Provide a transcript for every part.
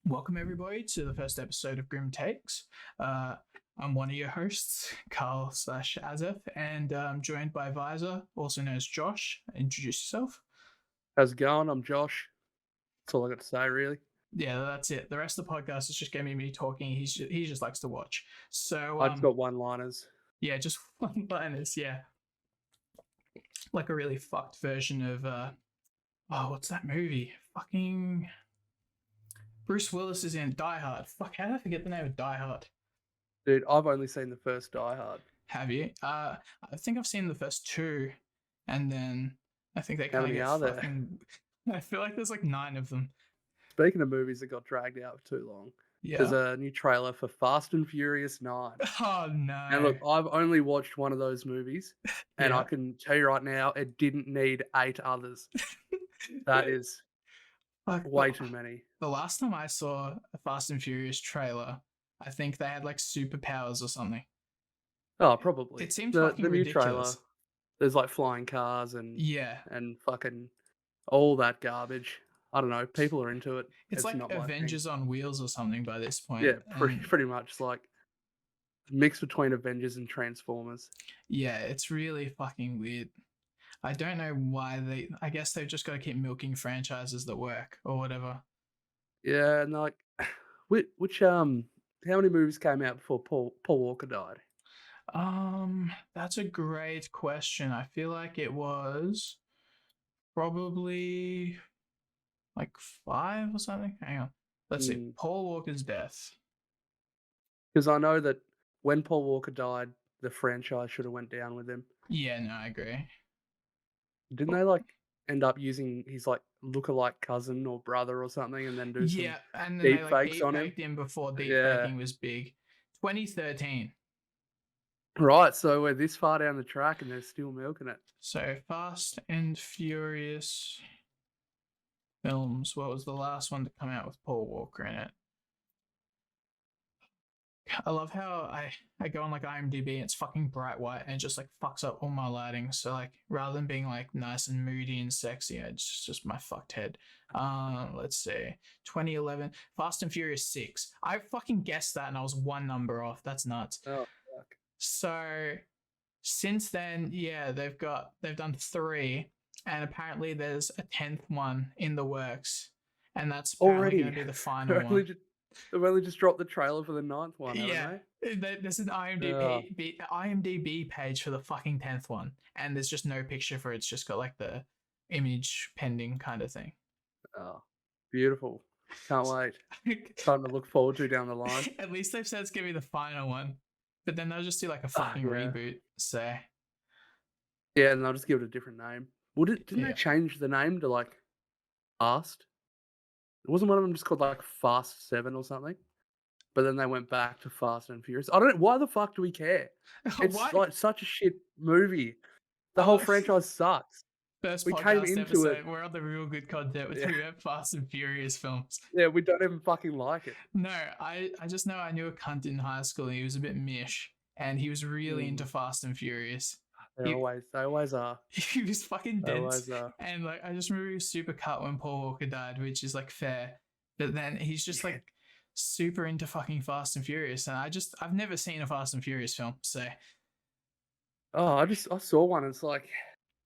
Welcome, everybody, to the first episode of Grim Takes. I'm one of your hosts, Carl slash Azef, and I'm joined by Visor, also known as Josh. Introduce yourself. How's it going? I'm Josh. That's all I got to say, really. Yeah, that's it. The rest of the podcast is just getting me talking. He just likes to watch. So, I just got one-liners. yeah, just one-liners. Yeah, like a really fucked version of what's that movie? Fucking Bruce Willis is in Die Hard. Fuck, how did I forget the name of Die Hard? Dude, I've only seen the first Die Hard. Have you? I think I've seen the first two, and then I think they How kind of many get are there? fucking. I feel like there's like 9 of them. Speaking of movies that got dragged out for too long, there's Yeah. a new trailer for Fast and Furious 9. Oh no. And look, I've only watched one of those movies, and I Yeah. can tell you right now, it didn't need 8 others. That is Fuck, way too many. the last time I saw a Fast and Furious trailer, I think they had like superpowers or something. Oh, probably. It seemed The fucking new ridiculous. trailer, there's like flying cars and Yeah. fucking all that garbage. I don't know. People are into it. It's like not my thing. Avengers on Wheels or something by this point. Yeah, And pretty much like mix between Avengers and Transformers. yeah, it's really fucking weird. I don't know why I guess they've just got to keep milking franchises that work or whatever. Yeah, and like, which how many movies came out before Paul Walker died? That's a great question. I feel like it was probably like 5 or something. Hang on. Let's see. Paul Walker's death. Because I know that when Paul Walker died, the franchise should have went down with him. Yeah, no, I agree. Didn't they like end up using his like lookalike cousin or brother or something, and then do some and then deep they like fakes deep on him? faked him before deep Yeah. faking was big. 2013. Right, so we're this far down the track and they're still milking it. So Fast and Furious films. What was the last one to come out with Paul Walker in it? I love how I go on like IMDb and it's fucking bright white and it just like fucks up all my lighting. So like rather than being like nice and moody and sexy, it's just my fucked head. Let's see. 2011 Fast and Furious 6. I fucking guessed that and I was one number off. That's nuts. Oh fuck. So since then, yeah, they've done 3 and apparently there's a 10th one in the works. And that's apparently going to be the final one. They've only just dropped the trailer for the 9th one, Yeah, haven't they? there's an IMDb page for the fucking 10th one, and there's just no picture for it. It's just got like the image pending kind of thing. Oh, beautiful. Can't wait. Something to look forward to down the line. At least they've said it's going to be the final one, but then they'll just do like a fucking reboot. So yeah, and they'll just give it a different name. Didn't they change the name to like Fast? Wasn't one of them just called like Fast 7 or something? But then they went back to Fast and Furious. I don't know. Why the fuck do we care? It's like such a shit movie. The whole franchise sucks. First we podcast came into episode, it. we're on the real good content with Fast and Furious films. Yeah, we don't even fucking like it. No, I just know I knew a cunt in high school and he was a bit mish and he was really into Fast and Furious. They always are. He was fucking dense. And like I just remember he was super cut when Paul Walker died, which is like fair. But then he's just like super into fucking Fast and Furious. And I've never seen a Fast and Furious film, so I saw one. It's like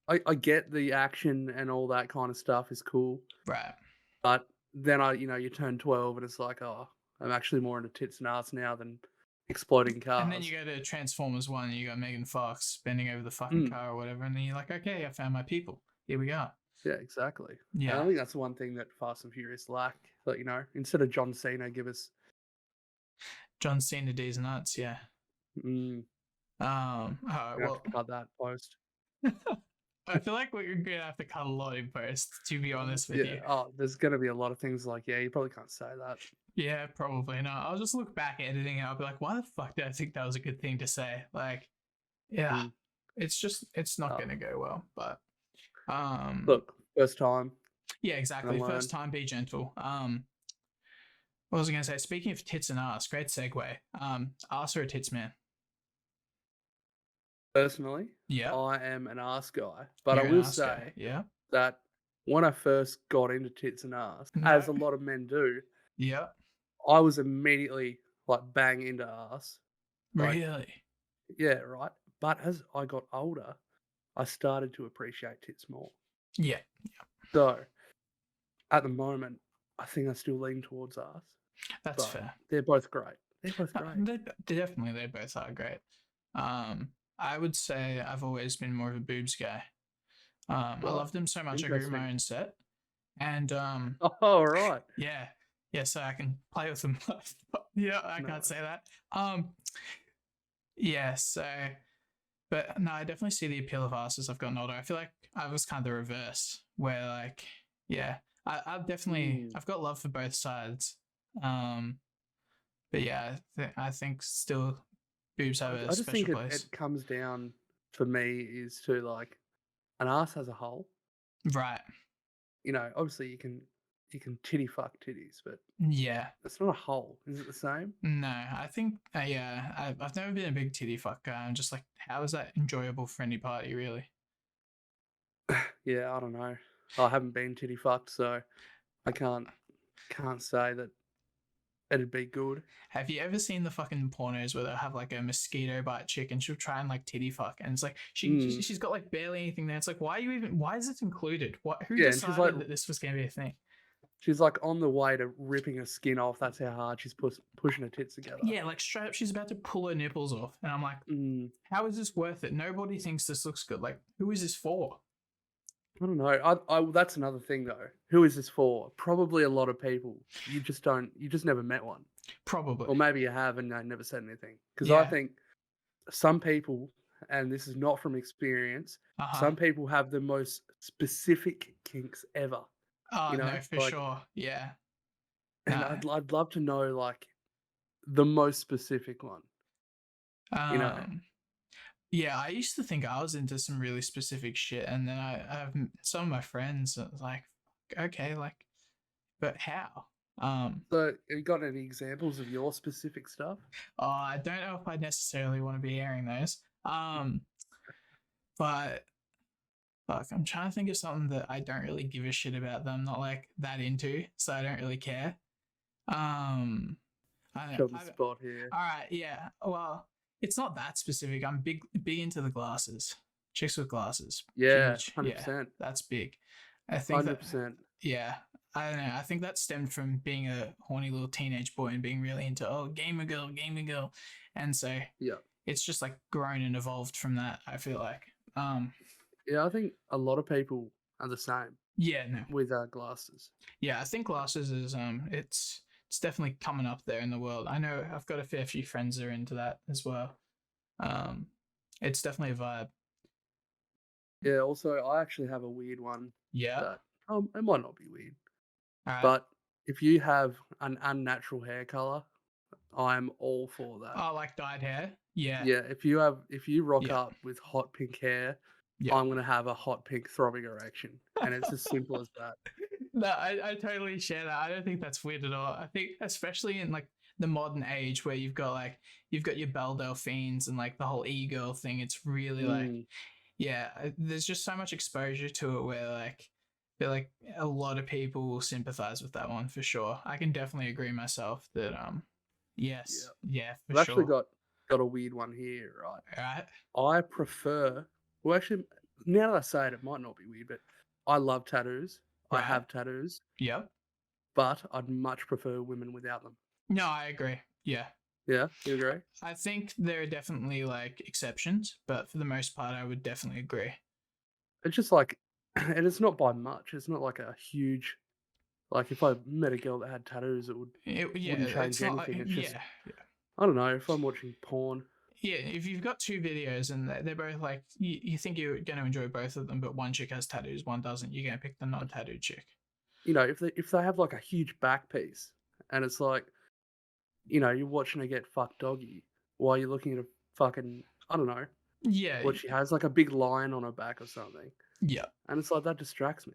I get the action and all that kind of stuff is cool. Right. But then you turn 12 and it's like, oh, I'm actually more into tits and ass now than exploding cars. And then you go to Transformers 1 and you got Megan Fox bending over the fucking car or whatever, and then you're like, okay, I found my people. Here we go. Yeah, exactly. Yeah. And I think that's the one thing that Fast and Furious lack. Like, instead of John Cena, give us John Cena D's nuts, yeah. Well, have to cut that post. I feel like we're gonna have to cut a lot in post, to be honest with you. Oh, there's gonna be a lot of things like, you probably can't say that. Yeah, probably not. I'll just look back at editing and I'll be like, why the fuck did I think that was a good thing to say? Like, yeah, it's not gonna go well. But look, first time. Yeah, exactly. First time, be gentle. What was I gonna say? Speaking of tits and ass, great segue. Ass or a tits man? Personally, yeah, I am an ass guy, but I will say that when I first got into tits and ass, as a lot of men do, I was immediately like bang into ass. Like, Really? yeah, right. But as I got older, I started to appreciate tits more. Yeah, So at the moment, I think I still lean towards ass, that's but fair. they're both great. They're both great. They definitely they both are great. I would say I've always been more of a boobs guy. I Right. love them so much I grew my Interesting. own set, and Oh, right. yeah, yeah, so I can play with them. Yeah, I can't say Nice. that. Yeah, so but no, I definitely see the appeal of arse as I've gotten older. I feel like I was kind of the reverse, where like, yeah, I've definitely Mm. I've got love for both sides. Um, but yeah, I think still boobs have a I just special think place. it comes down for me is to like an ass as a whole. Right. Obviously you can titty fuck titties, but Yeah. it's not a hole. Is it the same? No, I think yeah, I've never been a big titty fuck guy. I'm just like, how is that enjoyable for any party, really? Yeah, I don't know. I haven't been titty fucked, so I can't say that it'd be good. Have you ever seen the fucking pornos where they'll have like a mosquito bite chick and she'll try and like titty fuck and it's like Mm. she's got like barely anything there. It's like why is this included? What who Yeah, and decided that this was gonna be a thing? she's like on the way to ripping her skin off. That's how hard she's pushing her tits together. Yeah, like straight up she's about to pull her nipples off. And I'm like, Mm. how is this worth it? Nobody thinks this looks good. Like, who is this for? I don't know. That's another thing though. Who is this for? Probably a lot of people. You just don't. You just never met one, Probably. or maybe you have and they never said anything. Because I Yeah. think some people, and this is not from experience, Uh-huh. some people have the most specific kinks ever. Oh no, for Like, sure. Yeah. and No. I'd love to know like the most specific one. You know, Um Yeah, I used to think I was into some really specific shit, and then I have some of my friends that was like, okay, like, but how? so have you got any examples of your specific stuff? Oh, I don't know if I necessarily want to be airing those. But fuck, I'm trying to think of something that I don't really give a shit about. That I'm not like that into, so I don't really care. Um, I don't. Shove the spot here. All right, yeah. Well, it's not that specific. I'm big into the glasses. Chicks with glasses, Yeah, huge. hundred Yeah, percent, that's big. I think that. 100%. Yeah, I don't know. I think that stemmed from being a horny little teenage boy and being really into gamer girl, and so Yeah. it's just like grown and evolved from that. I feel like. Yeah, I think a lot of people are the same Yeah, no. with glasses. Yeah, I think glasses is it's definitely coming up there in the world. I know I've got a fair few friends that are into that as well. Um, it's definitely a vibe. Yeah, also, I actually have a weird one Yeah. that it might not be weird, All right. but if you have an unnatural hair color, I'm all for that. Oh, like dyed hair. Yeah. Yeah, if you rock Yeah. up with hot pink hair, Yeah. I'm gonna have a hot pink throbbing erection, and it's as simple as that. No, I totally share that. I don't think that's weird at all. I think especially in like the modern age where you've got your Belle Delphines and like the whole e-girl thing. It's really like Mm, yeah, there's just so much exposure to it where like I feel like a lot of people will sympathize with that one for sure. I can definitely agree myself that yeah, yes, yeah, for I've actually sure. got a weird one here, right? All right. I prefer. Well, actually, now that I say it, it might not be weird, but I love tattoos. I Right. have tattoos, Yep. but I'd much prefer women without them. No, I agree. Yeah. Yeah, you agree? I think there are definitely like exceptions, but for the most part I would definitely agree. It's just like, and it's not by much. It's not like a huge. Like if I met a girl that had tattoos, it Yeah, wouldn't it's change not like anything. It's just yeah. I don't know if I'm watching porn. Yeah, if you've got two videos and they're both like you think you're going to enjoy both of them, but one chick has tattoos, one doesn't, you're going to pick the non-tattooed chick. If they have like a huge back piece, and it's like you're watching her get fucked doggy while you're looking at a fucking I don't know Yeah, what she has, like a big lion on her back or something, yeah, and it's like that distracts me.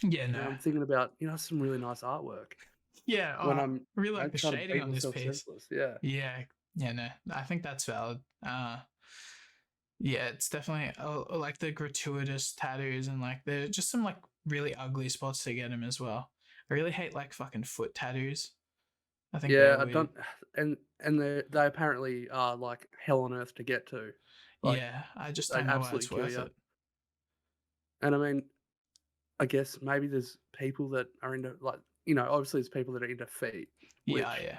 yeah. And No, I'm thinking about some really nice artwork yeah. when I really like the trying to shading beat on this myself piece. senseless. Yeah, Yeah, yeah. No, I think that's valid. Yeah, it's definitely like the gratuitous tattoos and like the just some like really ugly spots to get them as well. I really hate like fucking foot tattoos. I think Yeah, they're I weird. don't, and they apparently are like hell on earth to get to. Like Yeah, I just they'd don't know why absolutely it's kill worth you. it. And I mean, I guess maybe there's people that are into like obviously there's people that are into feet, Yeah, which yeah.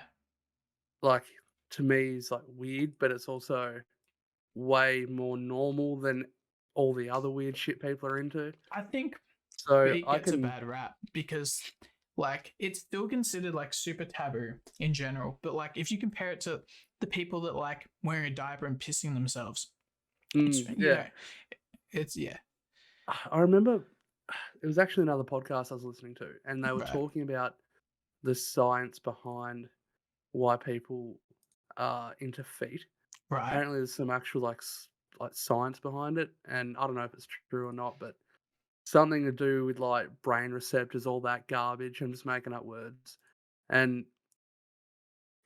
like to me is like weird, but it's also way more normal than all the other weird shit people are into. I think So feet I gets a can, bad rap because like it's still considered like super taboo in general. But like if you compare it to the people that like wearing a diaper and pissing themselves, it's yeah. it's yeah, I remember it was actually another podcast I was listening to, and they were right, talking about the science behind why people are into feet. right. Apparently, there's some actual like science behind it, and I don't know if it's true or not, but something to do with like brain receptors, all that garbage. I'm just making up words, and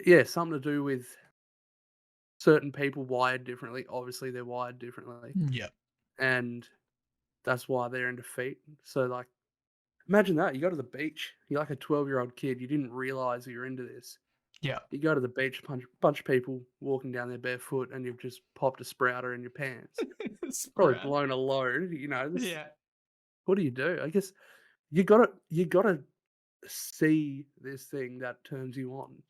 yeah, something to do with certain people wired differently. Obviously, they're wired differently, Yeah, and that's why they're into feet. So like, imagine that you go to the beach, you're like a 12-year-old kid, you didn't realize that you're into this. yeah. You go to the beach, bunch of people walking down there barefoot, and you've just popped a sprouter in your pants. Probably Sprout. blown a load, this Yeah. what do you do? I guess you gotta see this thing that turns you on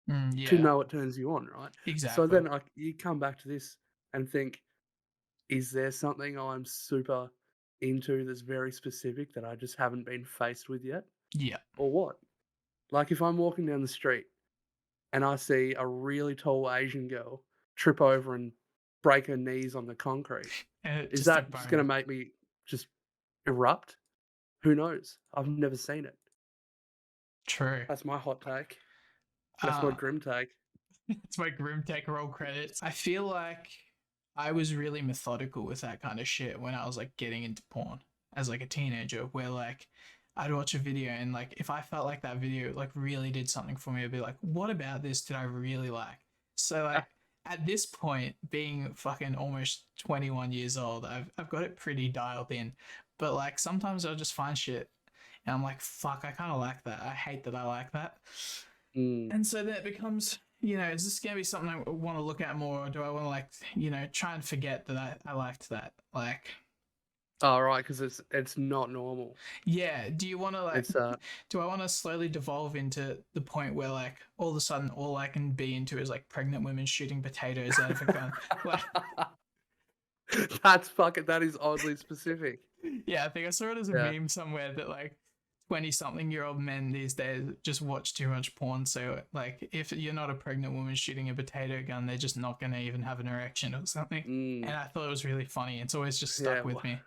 to Yeah. know it turns you on, right? So Exactly. then, like, you come back to this and think, "Is there something I'm super into that's very specific that I just haven't been faced with yet, Yeah. or what?" Like, if I'm walking down the street and I see a really tall Asian girl trip over and break her knees on the concrete, And is just a that just gonna boner. make me just erupt? Who knows? I've never seen it. True. That's my hot take. That's my Uh, grim take. it's my grim take roll credits. I feel like I was really methodical with that kind of shit when I was like getting into porn as like a teenager, where like I'd watch a video and like if I felt like that video like really did something for me, I'd be like, what about this did I really like? So like at this point, being fucking almost 21 years old, I've got it pretty dialed in. But like sometimes I'll just find shit and I'm like, fuck, I kind of like that. I hate that I like that. Mm. And so then it becomes, is this going to be something I want to look at more? Or do I want to like, try and forget that I liked that? Like, Oh, right, because it's not normal. yeah, do you want to like, It's do I want to slowly devolve into the point where like all of a sudden all I can be into is like pregnant women shooting potatoes out of a gun? Like, that is oddly specific. yeah, I think I saw it as a Yeah. meme somewhere that like 20 something year old men these days just watch too much porn. So, like, if you're not a pregnant woman shooting a potato gun, they're just not going to even have an erection or something. Mm. And I thought it was really funny. It's always just Yeah. stuck with me.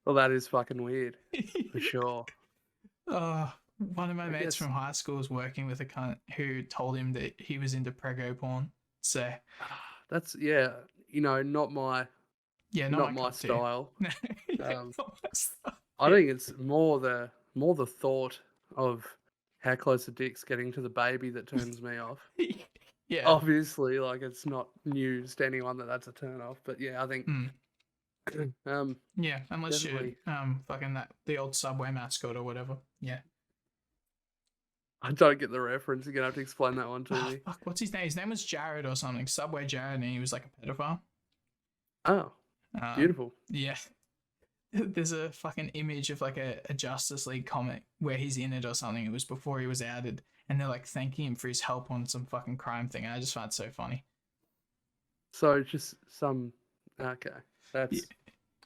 Well, that is fucking weird for sure. One of my I mates guess from high school was working with a cunt who told him that he was into prego porn. So, that's yeah. Not my yeah, not not my my cup too. style. Yeah, Um, not my stuff. I Yeah. think it's more the thought of how close the dick's getting to the baby that turns me off. Yeah. Obviously, like it's not news to anyone that that's a turn off. But yeah, I think Mm. um Yeah, unless you're definitely. fucking that the old Subway mascot or whatever. Yeah. I don't get the reference. You're gonna have to explain that one to Oh me. fuck, what's his name? His name was Jared or something. Subway Jared, and he was like a pedophile. Oh, Um, beautiful. yeah. There's a fucking image of like a Justice League comic where he's in it or something. It was before he was outed, and they're like thanking him for his help on some fucking crime thing. I just found it so funny. So just some. Okay, Yeah, that's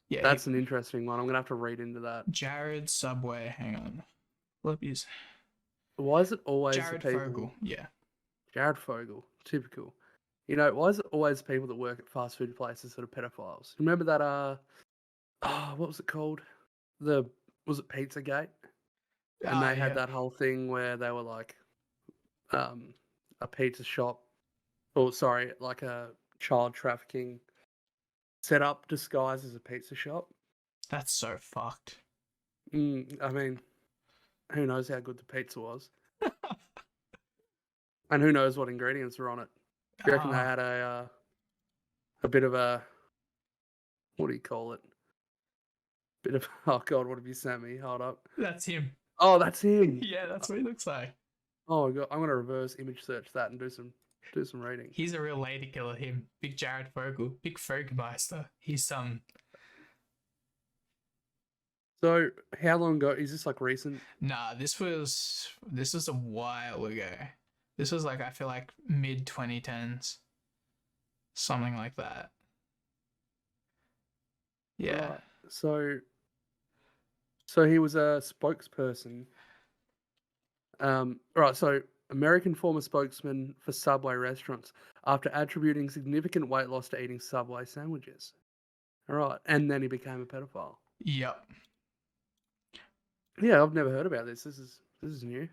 yeah. that's an interesting one. I'm gonna have to read into that. Jared Subway. Hang on. Flip is Why is it always the Jared Fogel. people? Yeah. Jared Fogle, typical. Why is it always the people that work at fast food places that are pedophiles? Remember that? What was it called? The Was it Pizzagate? And Ah, they had yeah. that whole thing where they were like, um, a pizza shop, or sorry, like a child trafficking setup disguised as a pizza shop. That's so fucked. I mean, who knows how good the pizza was, and who knows what ingredients were on it. Do you reckon they Ah, had a bit of a, what do you call it? Bit of oh god, what have you sent me? Hold up. that's him. Oh, that's him. Yeah, that's what he looks like. Oh my god, I'm gonna reverse image search that and do some reading. He's a real lady killer. Him, big Jared Vogel, big Vogelmeister. He's So how long ago is this? Like recent? Nah, this was a while ago. This was like I feel like mid 2010s, something like that. Yeah. Right. So he was a spokesperson. Right. So American former spokesman for Subway restaurants after attributing significant weight loss to eating Subway sandwiches. All right, and then he became a pedophile. Yep. Yeah, I've never heard about this. This is new.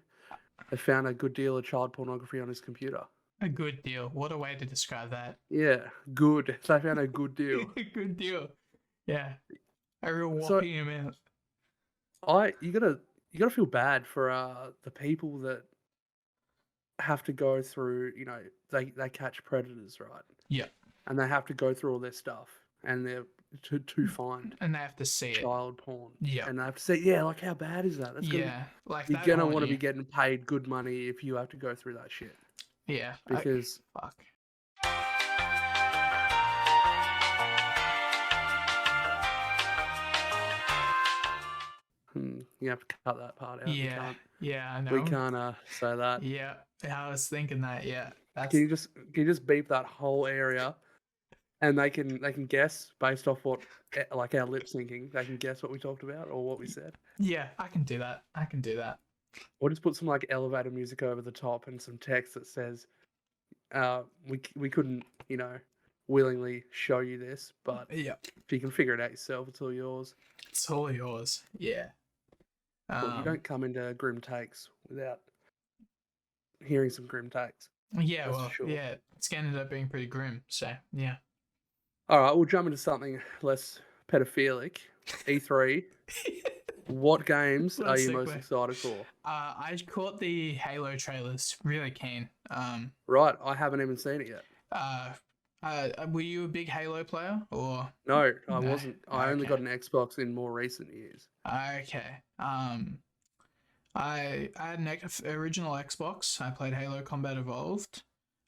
They found a good deal of child pornography on his computer. A good deal. What a way to describe that. Yeah, good. They found a good deal. Good deal. Yeah. A real So whopping amount. you gotta feel bad for the people that have to go through. You know, they catch predators, right? Yep. And they have to go through all their stuff, and they're to find And they have to see it. child porn. Yep. And I have to say, yeah, like how bad is that? That's Yeah. Like you're that gonna haunt want to you. be getting paid good money if you have to go through that shit. Yeah. Because Fuck. you have to cut that part out. Yeah. Yeah, I know. We can't say that. Yeah. I was thinking that, yeah. That's Can you just beep that whole area, and they can guess based off what like our lip syncing. They can guess what we talked about or what we said. yeah, I can do that. I can do that. Or just put some like elevator music over the top and some text that says, we couldn't, you know, willingly show you this, but Yeah. if you can figure it out yourself, it's all yours. It's all yours. Yeah. But you don't come into Grim Takes without hearing some Grim Takes. Yeah, That's well, for sure. yeah, it's gonna end up being pretty grim. So yeah. All right, we'll jump into something less pedophilic. E3. What games What are a you most segue. excited for? I caught the Halo trailers. Really keen. Right, I haven't even seen it yet. Were you a big Halo player or No, I no? wasn't. I only got an Xbox in more recent years. Okay. I had an original Xbox. I played Halo Combat Evolved.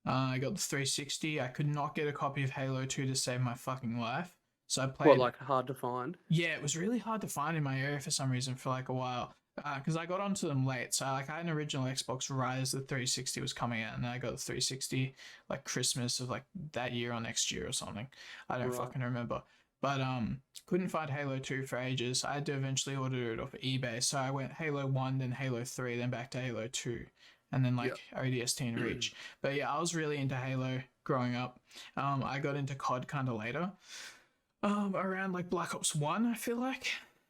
I got the 360. I could not get a copy of Halo 2 to save my fucking life. So I played. What, like hard to find? Yeah, it was really hard to find in my area for some reason for like a while. Because I got onto them late. So like I had an original Xbox right as the 360 was coming out, and then I got the 360 like Christmas of like that year or next year or something. I don't fucking remember. But couldn't find Halo 2 for ages. I had to eventually order it off of eBay. So I went Halo 1, then Halo 3, then back to Halo 2, and then like ODST and Reach. But yeah, I was really into Halo growing up. I got into COD kind of later. Around like Black Ops 1, I feel like.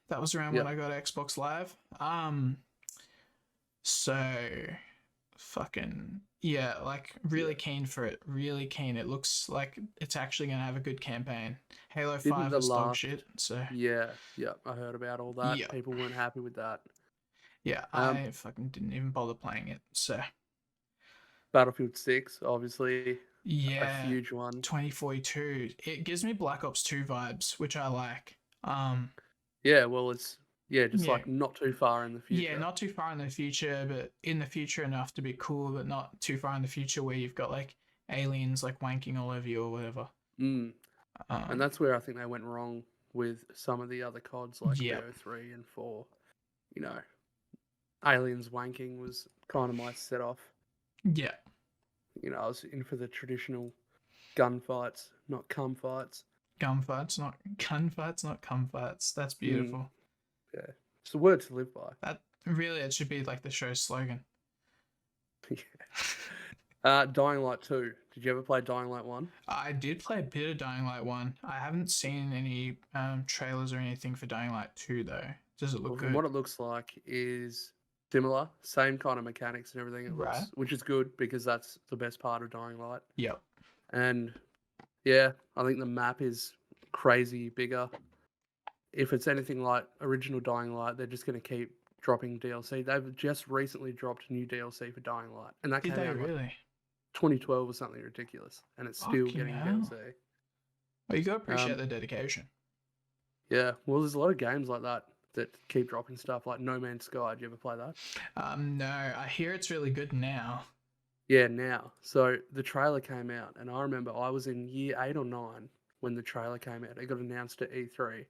That was around when I got Xbox Live. So fucking yeah, like really keen for it. Really keen. It looks like it's actually gonna have a good campaign. Halo 5 was dog shit, so yeah, I heard about all that. Yeah. People weren't happy with that. yeah, I fucking didn't even bother playing it. So Battlefield 6, obviously, yeah, a huge one. 2042. It gives me Black Ops 2 vibes, which I like. Yeah, well, it's just like not too far in the future. Yeah, not too far in the future, but in the future enough to be cool, but not too far in the future where you've got like aliens like wanking all over you or whatever. And that's where I think they went wrong with some of the other CODs like BO3 and 4. You know, aliens wanking was kind of my set off. Yeah. You know, I was in for the traditional gunfights, not cum fights. Gunfights, not gunfights, not cum fights. That's beautiful. Yeah. It's the word to live by. That really, it should be like the show's slogan. Dying Light 2. Did you ever play Dying Light 1? I did play a bit of Dying Light 1. I haven't seen any trailers or anything for Dying Light 2 though. Does it look good? What it looks like is similar, same kind of mechanics and everything. It looks, which is good because that's the best part of Dying Light. Yep. And yeah, I think the map is crazy bigger. If it's anything like original Dying Light, they're just going to keep dropping DLC. They've just recently dropped new DLC for Dying Light, and that Did came they out really? Like 2012 or something ridiculous, and it's still getting DLC. Well, you gotta appreciate the dedication. Yeah, well, there's a lot of games like that that keep dropping stuff like No Man's Sky. Did you ever play that? No, I hear it's really good now. Yeah, now. So the trailer came out, and I remember I was in year 8 or 9 when the trailer came out. It got announced at E3,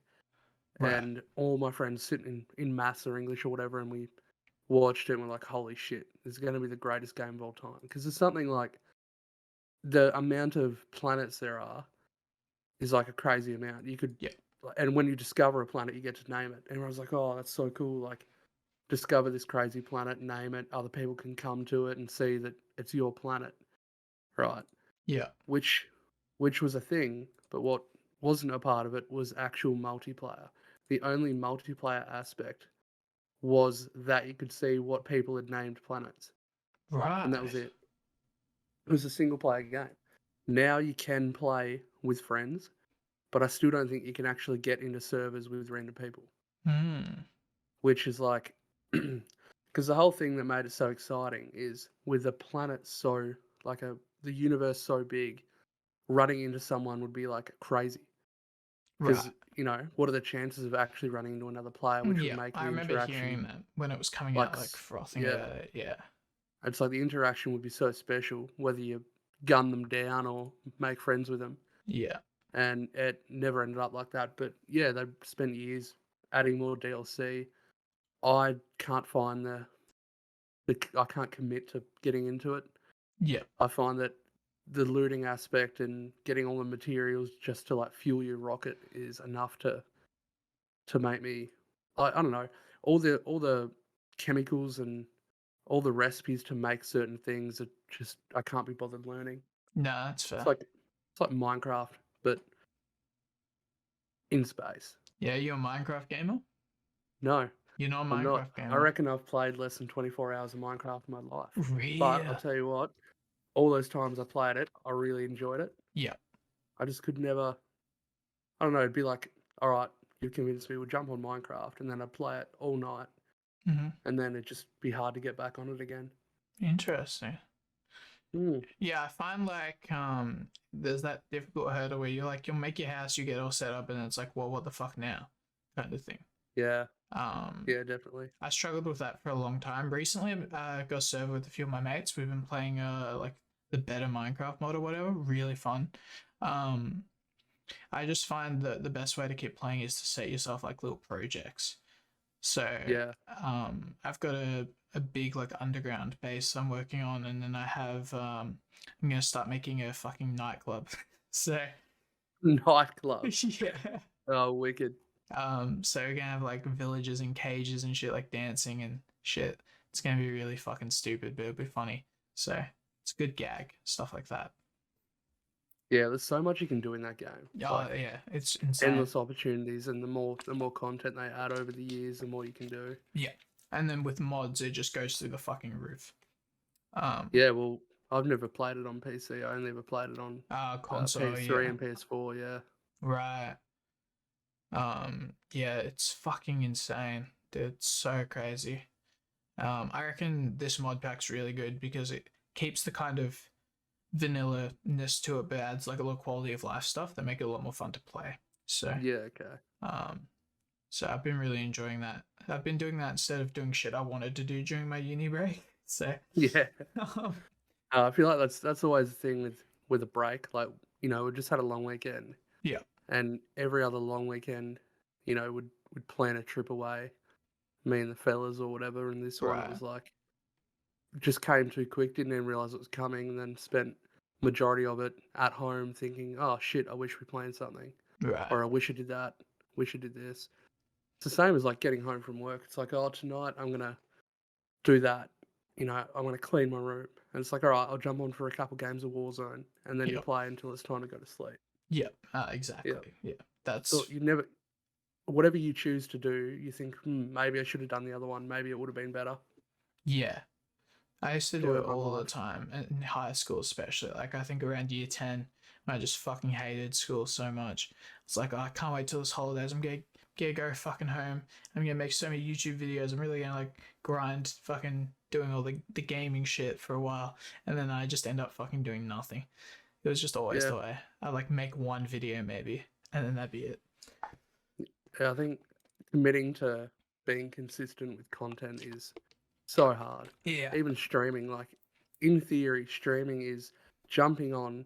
Right. and all my friends sitting in maths or English or whatever, and we watched it and we're like, holy shit, this is going to be the greatest game of all time. Because it's something like the amount of planets there are is like a crazy amount. You could, Yeah. and when you discover a planet, you get to name it. And everyone's like, oh, that's so cool. Like, discover this crazy planet, name it. Other people can come to it and see that it's your planet, right? Yeah. Which, which was a thing, but what wasn't a part of it was actual multiplayer. The only multiplayer aspect was that you could see what people had named planets, and that Right. was it. It was a single player game. Now you can play with friends, but I still don't think you can actually get into servers with random people, Hmm. which is like, because the whole thing that made it so exciting is with a planet so, like the universe so big, running into someone would be like crazy. Right. Because, what are the chances of actually running into another player, which would Yeah. make I the remember interaction hearing that when it was coming like, out, like frothing yeah, about it. Yeah. it's like the interaction would be so special, whether you gun them down or make friends with them. Yeah. And it never ended up like that. But yeah, they spent years adding more DLC. I can't find I can't commit to getting into it. Yeah. I find that the looting aspect and getting all the materials just to like fuel your rocket is enough to make me, I don't know, all the chemicals and all the recipes to make certain things are just, I can't be bothered learning. No, that's It's fair. like it's like Minecraft, but in space. Yeah, you a Minecraft gamer? No, You're not a I'm not. Minecraft I gamer. reckon I've played less than 24 hours of Minecraft in my life. But I'll Really? tell you what, all those times I played it, I really enjoyed it. Yeah. I just could never, I don't know, it'd be like, all right, you've convinced me, we'll jump on Minecraft, and then I'd play it all night, Hmm. and then it'd just be hard to get back on it again. Interesting. Mm, Yeah, I find like there's that difficult hurdle where you'll make your house, you get all set up, and it's like, well, what the fuck now, kind of thing. yeah, Um, yeah, definitely. I struggled with that for a long time. Recently, I got a server with a few of my mates. We've been playing like the better Minecraft mod or whatever. Really fun. Um, I just find that the best way to keep playing is to set yourself like little projects. So Yeah. I've got a big like underground base I'm working on, and then I have I'm gonna start making a fucking nightclub. So Nightclub. yeah. Oh, wicked. So we're gonna have like villagers in cages and shit, like dancing and shit. It's gonna be really fucking stupid, but it'll be funny. So it's a good gag, stuff like that. Yeah, there's so much you can do in that game. Oh Like yeah, it's insane. endless opportunities, and the more content they add over the years, the more you can do. Yeah, and then with mods, it just goes through the fucking roof. Yeah, well, I've never played it on PC. I only ever played it on Console, PS3 yeah, and PS4. Yeah, right. Yeah, it's fucking insane, dude. It's so crazy. I reckon this mod pack's really good because it keeps the kind of vanilla-ness to it, but adds like a little quality of life stuff that make it a lot more fun to play. So, yeah, okay. um, so I've been really enjoying that. I've been doing that instead of doing shit I wanted to do during my uni break. So, Yeah, um, I feel like that's always the thing with a break. Like, we just had a long weekend, yeah, and every other long weekend, would plan a trip away, me and the fellas or whatever. And this one, it right, was like just came too quick, didn't even realize it was coming, and then spent majority of it at home thinking, oh shit, I wish we planned something, right, or I wish I did that, wish I did this. It's the same as like getting home from work. It's like, oh, tonight I'm gonna do that. I'm gonna clean my room, and it's like, all right, I'll jump on for a couple games of Warzone, and then you yep, play until it's time to go to sleep. yep, Yeah. exactly, yeah. So That's you never, whatever you choose to do, you think, maybe I should have done the other one. Maybe it would have been better. yeah. I used to Story do it of my all the life. time in high school, especially. Like I think around year 10, when I just fucking hated school so much. It's like, oh, I can't wait till this holidays. I'm gonna go fucking home. I'm gonna make so many YouTube videos. I'm really gonna like grind fucking doing all the gaming shit for a while, and then I just end up fucking doing nothing. It was just always Yeah. the way. I like make one video maybe, and then that'd be it. Yeah, I think committing to being consistent with content is so hard. Yeah. Even streaming, like in theory, streaming is jumping on,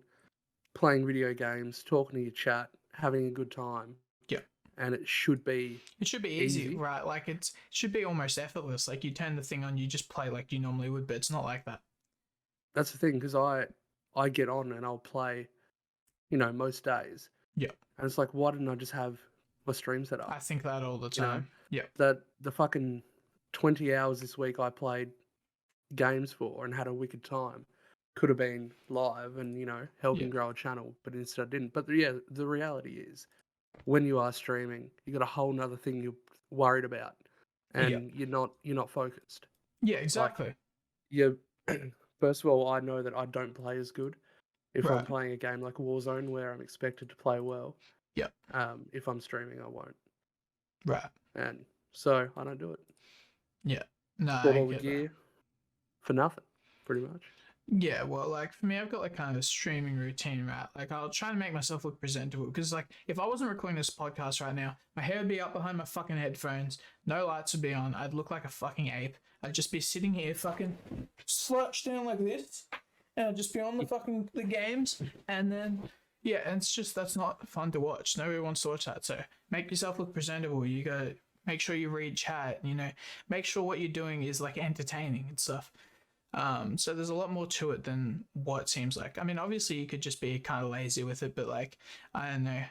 playing video games, talking to your chat, having a good time, Yeah. and it should be It should be easy, easy. right? Like it should be almost effortless. Like you turn the thing on, you just play like you normally would, but it's not like that. That's the thing, because I get on and I'll play, most days, Yeah. and it's like, why didn't I just have my stream set I up? think that all the You know, time. Yeah. that the fucking 20 hours this week I played games for and had a wicked time could have been live and helping Yeah. grow a channel, but instead I didn't. But the reality is, when you are streaming, you got a whole nother thing you're worried about, Yeah. and you're not focused. Yeah, Like exactly. you, first of all, I know that I don't play as good if I'm Right. playing a game like Warzone where I'm expected to play well. Yeah. If I'm streaming, I won't, Right. and so I don't do it. Yeah. No, Bought I all the get that. gear for nothing, pretty much. Yeah, well, like for me, I've got like kind of a streaming routine, right? Like I'll try to make myself look presentable because, like, if I wasn't recording this podcast right now, my hair would be up behind my fucking headphones, no lights would be on, I'd look like a fucking ape. I'd just be sitting here fucking slouched down like this, and I'd just be on the games, and then yeah, and it's just that's not fun to watch. Nobody wants to watch that. So make yourself look presentable. You gotta make sure you read chat. Make sure what you're doing is like entertaining and stuff. So there's a lot more to it than what it seems like. I mean, obviously you could just be kind of lazy with it, but like, I don't know.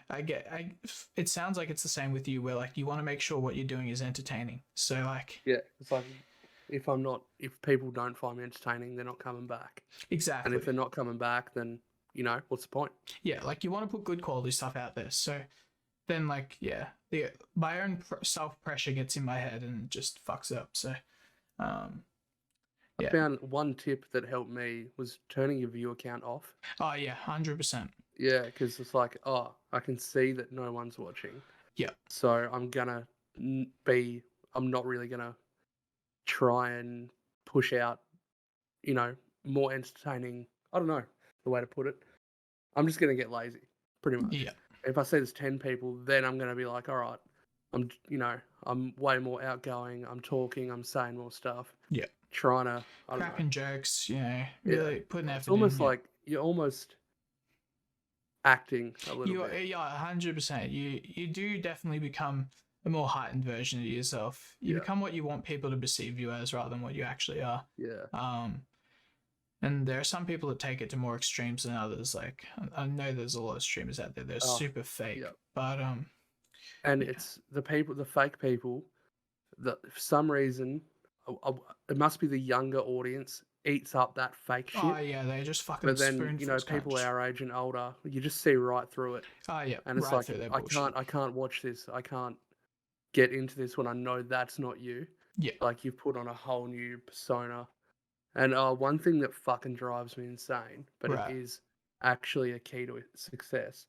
It sounds like it's the same with you where like you want to make sure what you're doing is entertaining. So like, Yeah, it's like if people don't find me entertaining, they're not coming back. And exactly. if they're not coming back, then what's the point? Yeah. Like you want to put good quality stuff out there. So then like, yeah, my own self pressure gets in my head and just fucks up. So, um, I yeah. found one tip that helped me was turning your view account off. Oh yeah, 100%. Yeah, because it's like, oh, I can see that no one's watching, Yeah. so I'm not really gonna try and push out, more entertaining. I don't know the way to put it. I'm just gonna get lazy, pretty much. Yeah. If I see there's 10 people, then I'm gonna be like, all right, I'm way more outgoing. I'm talking. I'm saying more stuff. Yeah. Trying to, I don't know. Cracking jokes, Yeah, really putting it's effort in. almost Yeah. like you're almost acting a little bit. Yeah, 100%. You do definitely become a more heightened version of yourself. You Yeah, become what you want people to perceive you as rather than what you actually are. yeah, And there are some people that take it to more extremes than others. Like I know there's a lot of streamers out there that are oh, super fake, yeah. but And yeah. it's the fake people that for some reason, it must be the younger audience eats up that fake Oh shit. yeah, they just fucking But then, spoonfuls, can't people just. our age and older, you just see right through it. Oh yeah, And it's right like, through their bullshit. I can't watch this. I can't get into this when I know that's not you. Yeah. Like you've put on a whole new persona. And one thing that fucking drives me insane, but it Right. is actually a key to success,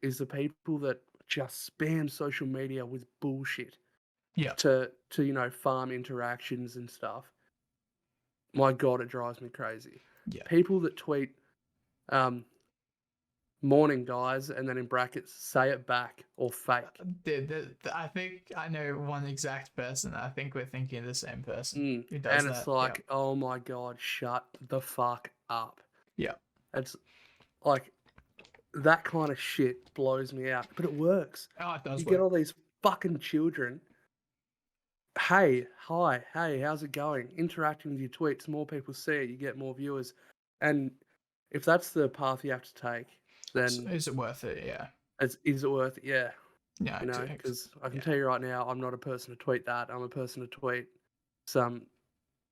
is the people that just spam social media with bullshit Yeah. to farm interactions and stuff. My God, it drives me crazy. Yeah. People that tweet, "Morning, guys," and then in brackets say it back or fake. I think I know one exact person. I think we're thinking of the same person who does And it's that. like, oh my God, shut the fuck up. Yeah. It's like that kind of shit blows me out, but it works. Oh, it does You work. get all these fucking children. Hey, hi, hey, how's it going? Interacting with your tweets, more people see it, you get more viewers. And if that's the path you have to take, then Is it worth it? Yeah. is it worth it? Yeah. Yeah. Because I can tell you right now, I'm not a person to tweet that. I'm a person to tweet some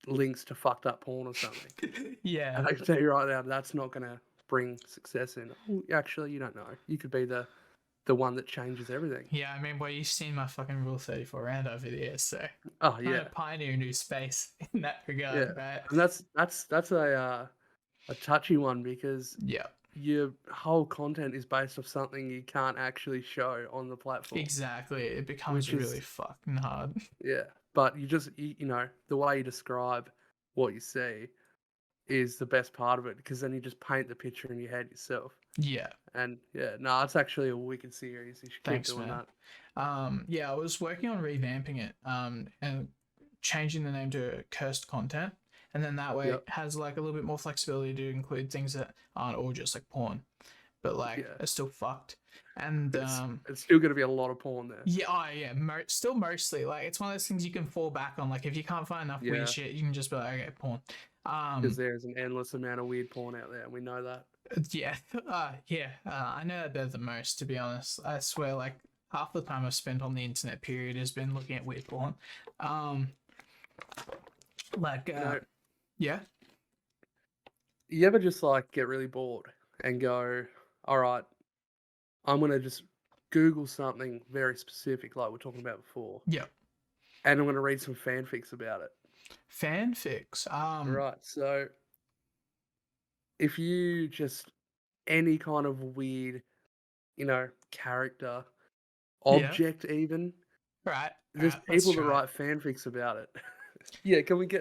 links to fucked up porn or something. Yeah. And I can tell you right now, that's not going to bring success in. Oh, actually, you don't know. You could be the one that changes everything. Yeah, I mean, well, you've seen my fucking Rule 34 rando videos, so Oh I'm yeah, a pioneer a new space in that regard, yeah. right? And that's a touchy one because Yeah, your whole content is based off something you can't actually show on the platform. exactly. It becomes Which is really fucking hard. yeah. But the way you describe what you see is the best part of it because then you just paint the picture in your head yourself. Yeah, And yeah, no, it's actually a wicked series. You should thanks, keep doing man. that. Yeah, I was working on revamping it, and changing the name to cursed content, and then that way Yep. it has like a little bit more flexibility to include things that aren't all just like porn, but like Yeah. are still fucked. And It's still going to be a lot of porn there. yeah, oh yeah, still mostly like it's one of those things you can fall back on. Like if you can't find enough weird Yeah. shit, you can just be like, okay, porn. Because there's an endless amount of weird porn out there. And we know that. Yeah, I know that better than most, to be honest. I swear, like half the time I've spent on the internet period has been looking at weird porn. Um, like, You know, yeah, you ever just like get really bored and go, all right, I'm going to just Google something very specific, like we're talking about before, yeah, and I'm going to read some fanfics about it. fanfics. Right. So if you just any kind of weird, character, Yeah, object, even, right, there's right. Let's people that try it. write fanfics about it. Yeah,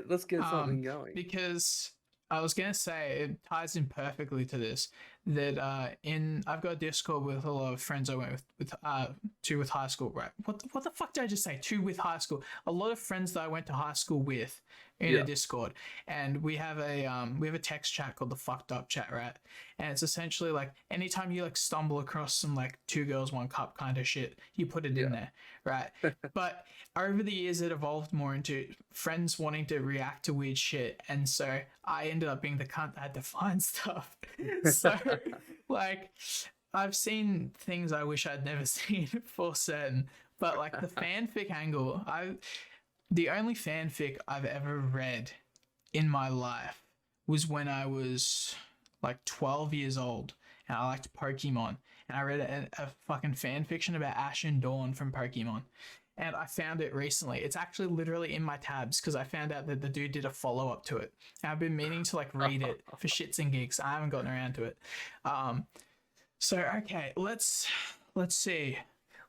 let's get Um, something going. because I was gonna say it ties in perfectly to this. That in I've got a Discord with a lot of friends I went with high school. Right? What the fuck did I just say? Two with high school. A lot of friends that I went to high school with in a Yeah, Discord, and we have a text chat called the fucked up chat, right? And it's essentially like anytime you like stumble across some like two girls one cup kind of shit, you put it in yeah. there, right? But over the years it evolved more into friends wanting to react to weird shit, and so I ended up being the cunt that had to find stuff. So like I've seen things I wish I'd never seen for certain, but like the fanfic angle, I the only fanfic I've ever read in my life was when I was like 12 years old and I liked Pokemon, and I read a fucking fan fiction about Ash and Dawn from Pokemon, and I found it recently. It's actually literally in my tabs because I found out that the dude did a follow up to it. And I've been meaning to like read it for shits and gigs. I haven't gotten around to it. Um, so okay, let's see.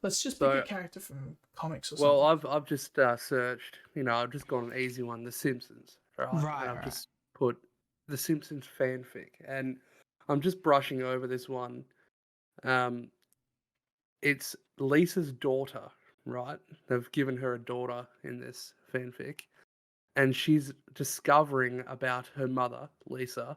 Let's just pick a So, character from comics or well, something. I've just searched. I've just got an easy one, The Simpsons, right? And Right, I've right. just put The Simpsons fanfic, and I'm just brushing over this one. Um, it's Lisa's daughter, right? They've given her a daughter in this fanfic, and she's discovering about her mother, Lisa,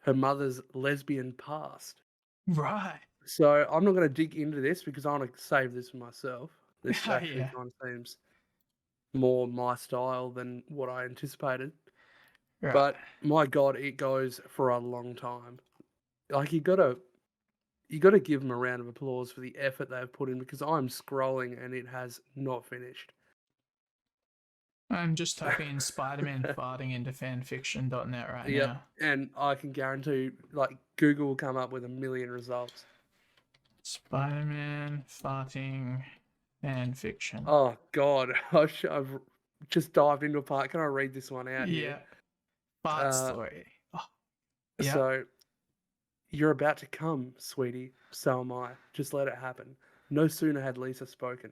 her mother's lesbian past. Right. So I'm not going to dig into this because I want to save this for myself. This Oh actually yeah. kind of seems more my style than what I anticipated. Right. But my God, it goes for a long time. Like you gotta give them a round of applause for the effort they've put in because I'm scrolling and it has not finished. I'm just typing in Spider-Man farting into fanfiction.net right Yep, now. and I can guarantee, like, Google will come up with a million results. Spider-Man farting fanfiction. Oh God, I've just dived into a part. Can I read this one out here? Yeah. Fart Uh, story. Oh, yeah. so you're about to come, sweetie. So am I. Just let it happen. No sooner had Lisa spoken.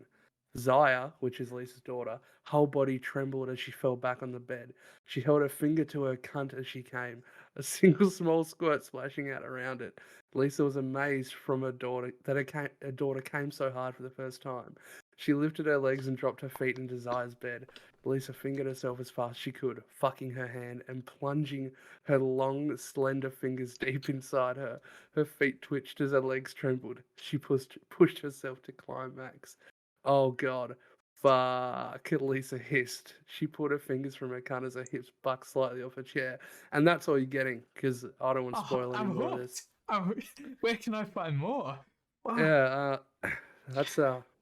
Zaya, which is Lisa's daughter, whole body trembled as she fell back on the bed. She held her finger to her cunt as she came, a single small squirt splashing out around it. Lisa was amazed from her daughter that her daughter came so hard for the first time. She lifted her legs and dropped her feet into Zaya's bed. Lisa fingered herself as fast as she could, fucking her hand and plunging her long, slender fingers deep inside her. Her feet twitched as her legs trembled. She pushed herself to climax. Oh God. Fuck, Lisa hissed. She pulled her fingers from her cunt as her hips bucked slightly off her chair. And that's all you're getting, because I don't want to Oh, spoil any I'm more of this. hooked. Where can I find more? Fuck. Yeah, that's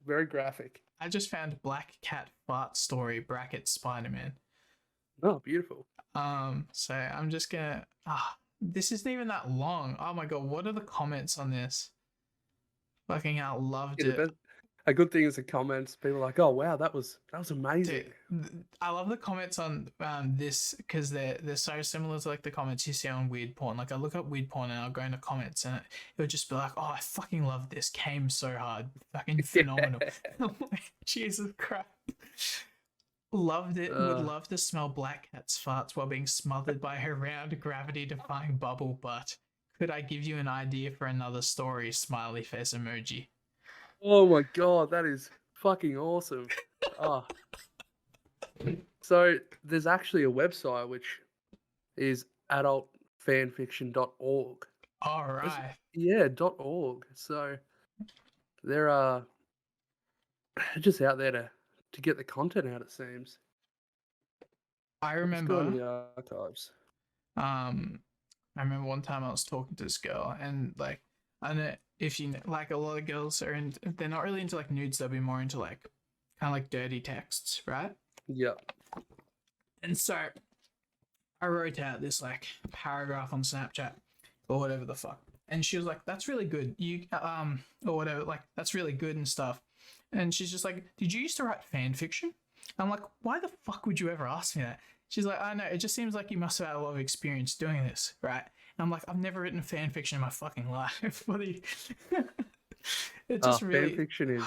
very graphic. I just found Black Cat Fart Story bracket Spider-Man. Oh, beautiful. So I'm just gonna this isn't even that long. Oh my god, what are the comments on this? Fucking hell, loved Yeah, the it. best, a good thing is the comments. People are like, "Oh wow, that was amazing." Dude, I love the comments on this because they're so similar to like the comments you see on weird porn. Like I look up weird porn and I'll go into comments and it would just be like, "Oh, I fucking love this. Came so hard, fucking phenomenal." I'm like, Jesus Christ. Loved it. Would uh, love to smell Black Cat's farts while being smothered by her round gravity-defying bubble butt. Could I give you an idea for another story? Smiley face emoji. oh my God, that is fucking awesome. Oh, so there's actually a website which is adultfanfiction.org. All That's, right. yeah, .org. So there are just out there to get the content out. It seems. I Let's go into remember, the archives. um, I remember one time I was talking to this girl, and like, I know if you know, like a lot of girls are in, they're not really into like nudes, they'll be more into like kind of like dirty texts, right? Yeah. And so I wrote out this like paragraph on Snapchat or whatever the fuck. And she was like, "That's really good. You or whatever, like that's really good and stuff." And she's just like, "Did you used to write fan fiction?" I'm like, "Why the fuck would you ever ask me that?" She's like, "I know. It just seems like you must have had a lot of experience doing this, right?" And I'm like, "I've never written fan fiction in my fucking life." What are you? It just Fan really. fiction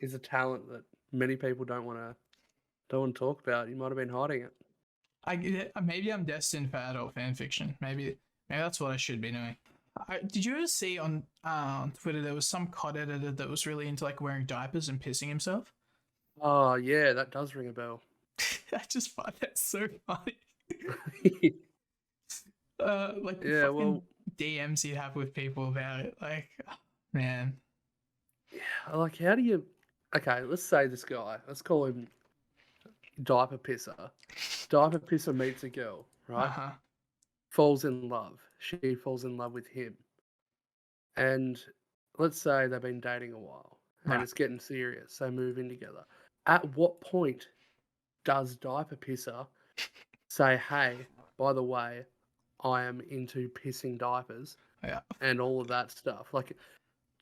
is a talent that many people don't want to talk about. You might have been hiding it. Maybe I'm destined for adult fan fiction. Maybe that's what I should be doing. Did you ever see on Twitter there was some COD editor that was really into like wearing diapers and pissing himself? Oh yeah, that does ring a bell. I just find that so funny. Like the Yeah, fucking well, DMs you'd have with people about it. Like, man, yeah, like how do you? Okay, let's say this guy. Let's call him Diaper Pisser. Diaper Pisser meets a girl, uh right? huh, Falls in love. She falls in love with him, and let's say they've been dating a while, and right. it's getting serious. They move in together. At what point does Diaper Pisser say, "Hey, by the way, I am into pissing diapers Yeah. and all of that stuff"? Like,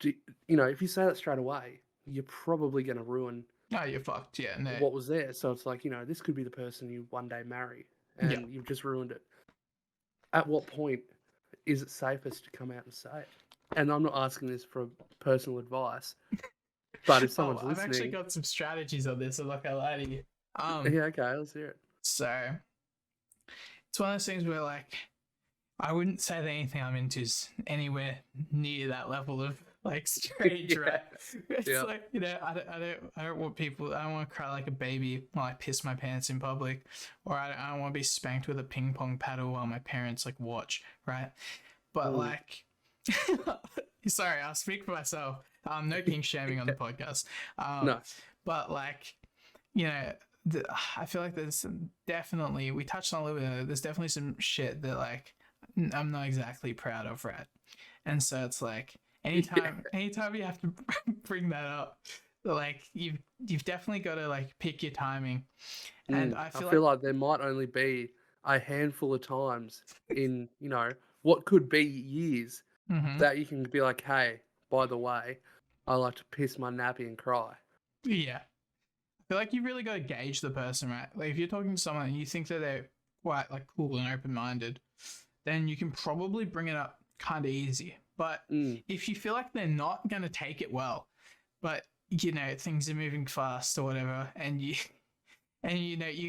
if you say that straight away, you're probably going to ruin No, you're fucked. Yeah, no. what was there. So it's like, this could be the person you one day marry, Yeah. and you've just ruined it. At what point is it safest to come out and say it? And I'm not asking this for personal advice, but if Oh, someone's I've actually listening, got some strategies on this. I'm not gonna lie to you. yeah, okay, let's hear it. So it's one of those things where like I wouldn't say that anything I'm into is anywhere near that level of like strange, Yeah, right? It's yeah. like I don't want people. I don't want to cry like a baby while I piss my pants in public, or I don't want to be spanked with a ping pong paddle while my parents like watch, right? But Mm. like, sorry, I'll speak for myself. No king shaming on the podcast. Um, No. but like, you know, I feel like there's definitely we touched on a little bit. There's definitely some shit that like I'm not exactly proud of, right? And so it's like anytime you have to bring that up, like you've definitely got to like pick your timing. And I I feel feel like like there might only be a handful of times in, what could be years mhm, that you can be like, hey, by the way, I like to piss my nappy and cry. yeah, I feel like you really got to gauge the person, right? Like if you're talking to someone and you think that they're quite like cool and open minded, then you can probably bring it up kind of easy. But Mm, if you feel like they're not going to take it well, but things are moving fast or whatever, and you're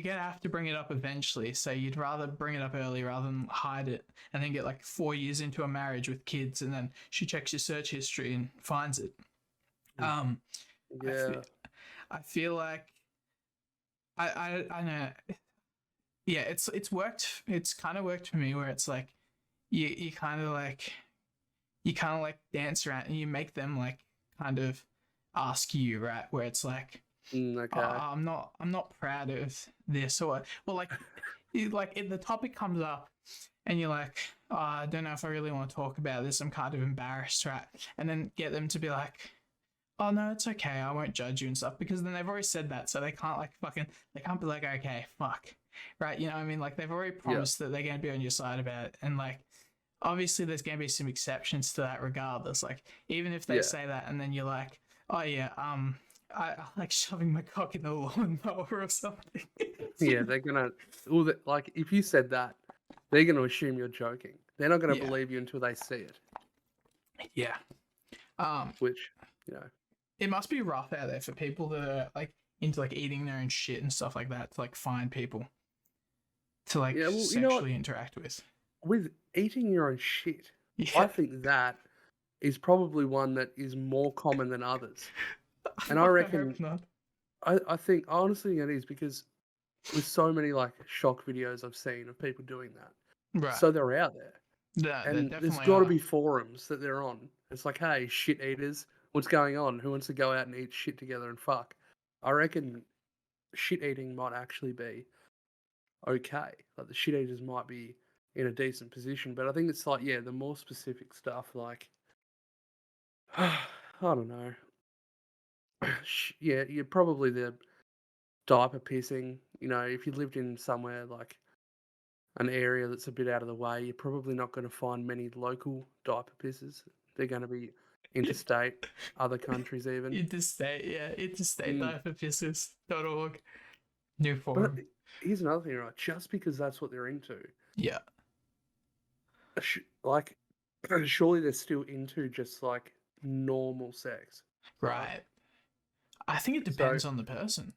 gonna have to bring it up eventually. So you'd rather bring it up early rather than hide it, and then get like 4 years into a marriage with kids, and then she checks your search history and finds it. mm, Um, I feel yeah. I feel like I know. Yeah, it's worked. It's kind of worked for me where it's like you kind of like dance around and you make them like kind of ask you, right, where it's like, oh, Okay. I'm not proud of this, or well like like if the topic comes up and you're like, oh, I don't know if I really want to talk about this, I'm kind of embarrassed, right? And then get them to be like, oh no, it's okay, I won't judge you and stuff, because then they've already said that, so they can't like fucking, they can't be like, okay, fuck, right? You know what I mean? Like they've already Yeah. promised that they're going to be on your side about it, and like obviously there's going to be some exceptions to that regardless. Like even if they Yeah. say that and then you're like, oh yeah, I like shoving my cock in the lawnmower or something. Yeah. They're gonna. Well, like if you said that, they're gonna assume you're joking. They're not gonna Yeah, believe you until they see it. yeah. Um, Which, you know. it must be rough out there for people that are like into like eating their own shit and stuff like that to like find people to like Yeah. Well, you know what? sexually interact with. With eating your own shit, I Yeah, think that is probably one that is more common than others. And I fuck, I reckon hope not. I think honestly it is because with so many like shock videos I've seen of people doing that, Right. so they're out there, Yeah, they and there's definitely got to are. be forums that they're on. It's like, hey, shit eaters, what's going on? Who wants to go out and eat shit together and fuck? I reckon shit eating might actually be okay. Like the shit eaters might be in a decent position, but I think it's like, yeah, the more specific stuff, like I don't know. Yeah, you're probably the diaper pissing. You know, if you lived in somewhere like an area that's a bit out of the way, you're probably not going to find many local diaper pissers. They're going to be interstate, other countries even. Interstate, yeah, Mm. interstatediaperpisses.org. New But forum. here's another thing, right? Just because that's what they're into, Yeah, like, surely they're still into just like normal sex, right? right. I think it So, depends on the person.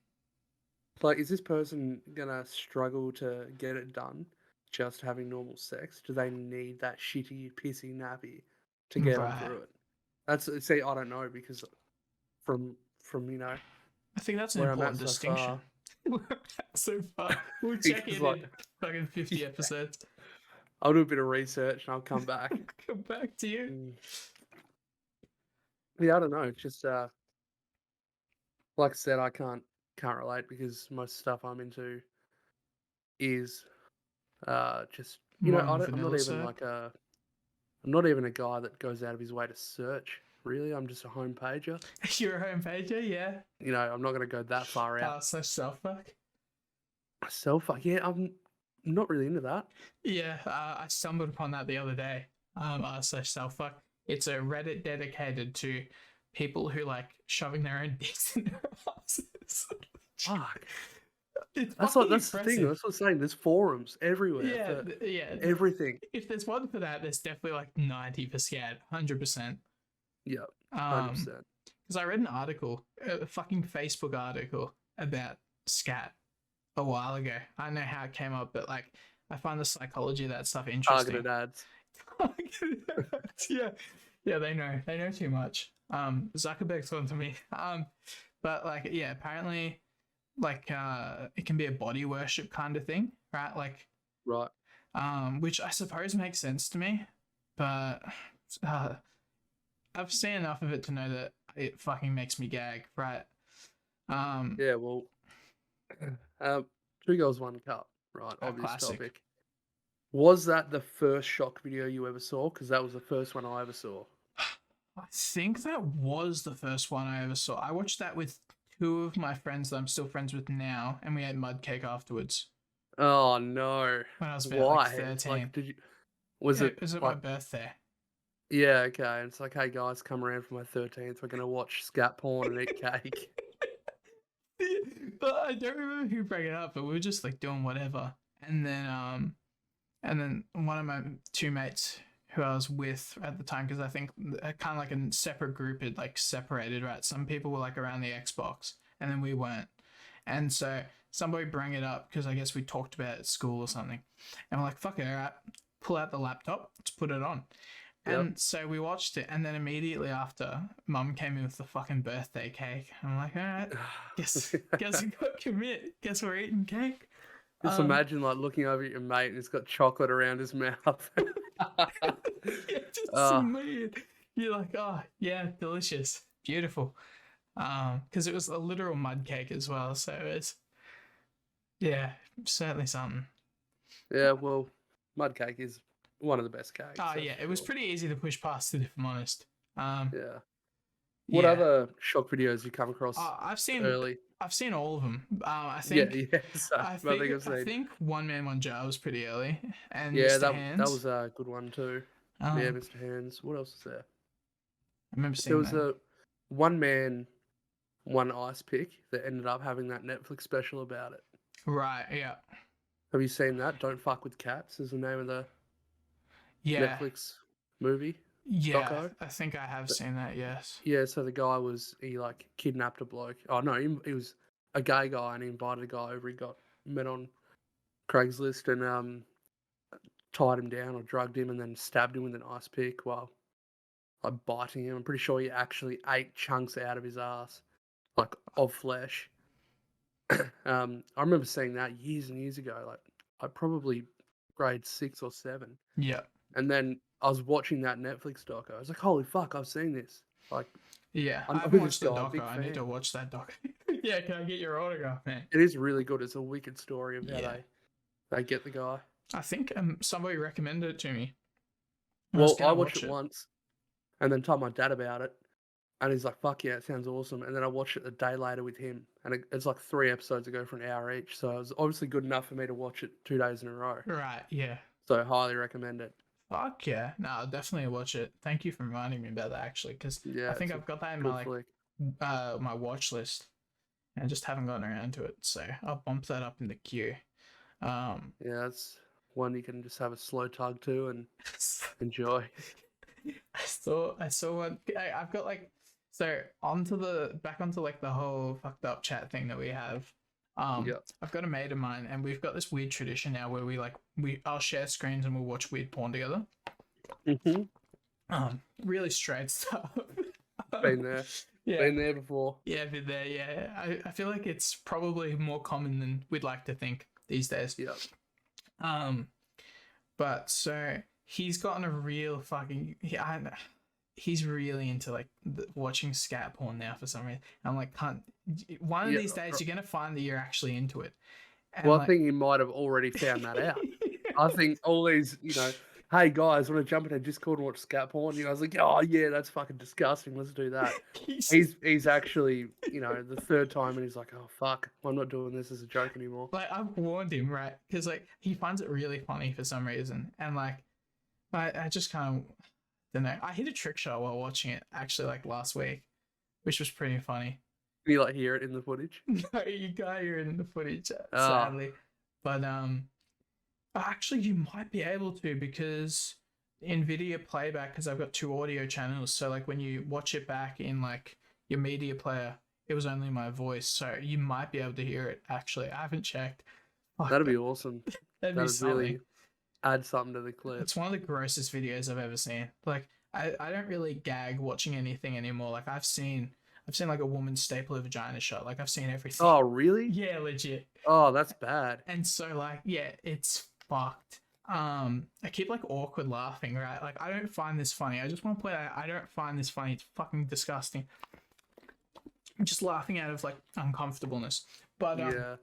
like, is this person gonna struggle to get it done just having normal sex? Do they need that shitty, pissy nappy to get them Right. through it? That's see, I don't know because from I think that's an where I'm at important so distinction. far, So far, we'll check because in like in fucking 50 yeah, episodes. I'll do a bit of research and I'll come back. Come back to you. Mm. Yeah, I don't know. It's just like I said, I can't relate because most stuff I'm into is just More on I the don't, I'm not vanilla even side. like I'm not even a guy that goes out of his way to search. Really, I'm just a home pager. You're a homepager, yeah. I'm not going to go that far out. Slash self fuck. Self, yeah, I'm not really into that. Yeah, I stumbled upon that the other day. Slash self fuck. It's a Reddit dedicated to people who like shoving their own dicks in their asses. Fuck. It's That's fucking that's the thing. impressive. That's what I'm saying. There's forums everywhere Yeah, for yeah. everything. If there's one for that, there's definitely like 90%, 100%. Yeah, hundred Um, percent. because I read an article, a fucking Facebook article about scat a while ago. I don't know how it came up, but like I find the psychology of that stuff interesting. Targeted ads. Yeah, yeah, they know too much. Zuckerberg's on to me. But like, yeah, apparently, like, it can be a body worship kind of thing, right? Like, Right. which I suppose makes sense to me, but uh, I've seen enough of it to know that it fucking makes me gag, right? Um, Yeah. Well, um, two girls, one cup. Right. a Obvious classic. topic. Was that the first shock video you ever saw? Because that was the first one I ever saw. I think that was the first one I ever saw. I watched that with two of my friends that I'm still friends with now, and we ate mud cake afterwards Oh no! when I was about like Why? It's 13. like, was Yeah, it it was at my like, birthday. yeah, okay. It's like, hey guys, come around for my 13th. We're gonna watch scat porn and eat cake. But I don't remember who brought it up, but we were just like doing whatever. And then one of my two mates who I was with at the time, because I think kind of like a separate group had like separated, right? Some people were like around the Xbox, and then we weren't. And so somebody bring it up because I guess we talked about it at school or something. And we're like, fuck it, all right, pull out the laptop, let's put it on. Yep. And so we watched it, and then immediately after, Mum came in with the fucking birthday cake. I'm like, all right, guess we got commit. Guess we're eating cake. Just imagine like looking over at your mate and he's got chocolate around his mouth. Yeah, just uh, some weird. You're like, oh yeah, delicious, beautiful. Because it was a literal mud cake as well, so it's yeah, certainly something. yeah, well, mud cake is one of the best cakes, Oh that's yeah, for it was sure. pretty easy to push past it if I'm honest. Um, Yeah. What yeah, other shock videos you come across I've seen early? all of them. Yeah, yeah. So I think I've I seen. think One Man One Jar was pretty early, and Yeah, Mr. that Hands. was a good one too. Yeah, Um, Mr. Hands. What else is there? I remember There seeing was that. a one man, one ice pick that ended up having that Netflix special about it. Right, yeah, Have you seen that? Don't Fuck with Cats is the name of the yeah, Netflix movie yeah. doco. I think I have seen that. Yes. Yeah, so the guy he like kidnapped a bloke. Oh no, he was a gay guy and he invited a guy over. He got met on Craigslist and tied him down or drugged him and then stabbed him with an ice pick while like biting him. I'm pretty sure he actually ate chunks out of his ass, like of flesh. I remember seeing that years and years ago, like I probably grade 6 or 7, Yeah. and then I was watching that Netflix doc. I was like, "Holy fuck, I've seen this!" Like, Yeah. I I'm haven't with this watched the guy, doco. big I need to fan. watch that doc. Yeah, can I get your autograph, man? It is really good. It's a wicked story of how Yeah. they get the guy. I think somebody recommended it to me. I was Well, I gonna watched watch it it. once and then told my dad about it, and he's like, "Fuck yeah, it sounds awesome." And then I watched it a day later with him, and it's like 3 episodes ago for an hour each. So it was obviously good enough for me to watch it 2 days in a row. Right, yeah. So I highly recommend it. Fuck yeah. No, I'll definitely watch it. Thank you for reminding me about that actually, because I Yeah, think it's a I've got that in my good flick. my watch list and I just haven't gotten around to it. So I'll bump that up in the queue. Um Yeah, it's one you can just have a slow tug to and enjoy. I saw one. I've got like so onto the back onto like the whole fucked up chat thing that we have. Yep. I've got a mate of mine, and we've got this weird tradition now where I'll share screens and we'll watch weird porn together. Mhm. Really straight stuff. Been there. Yeah, Been there before. yeah, been there. Yeah, I feel like it's probably more common than we'd like to think these days. Yep. Um, but so he's gotten a real fucking. He's really into like watching scat porn now for some reason. I'm like, can't. One of Yeah. these days you're gonna find that you're actually into it, and Well, I like, think you might have already found that out. I think all these, "Hey, guys, wanna jump in a Discord and watch scat porn?" You guys like, "Oh, yeah, that's fucking disgusting. Let's do that." he's He's actually, the 3rd time, and he's like, "Oh, fuck. I'm not doing this as a joke anymore." like I've warned him, right? Because like he finds it really funny for some reason, and like I just kind of don't know. I hit a trick shot while watching it actually like last week, which was pretty funny. You, hear it in the footage? No, you can't hear it in the footage, Oh, sadly. But actually, you might be able to because NVIDIA playback, because I've got 2 audio channels. So like when you watch it back in like your media player, it was only my voice, so you might be able to hear it. Actually, I haven't checked. Fuck, that'd be awesome. that'd be That'd something. really add something to the clip. It's one of the grossest videos I've ever seen. Like I don't really gag watching anything anymore. Like I've seen like a woman's staple her vagina shot. Like I've seen everything. Oh, really? Yeah, legit. Oh, that's bad. And so like yeah, it's fucked. I keep like awkward laughing, right? Like I don't find this funny. I just want to point out I don't find this funny. It's fucking disgusting. I'm just laughing out of like uncomfortableness. But Yeah.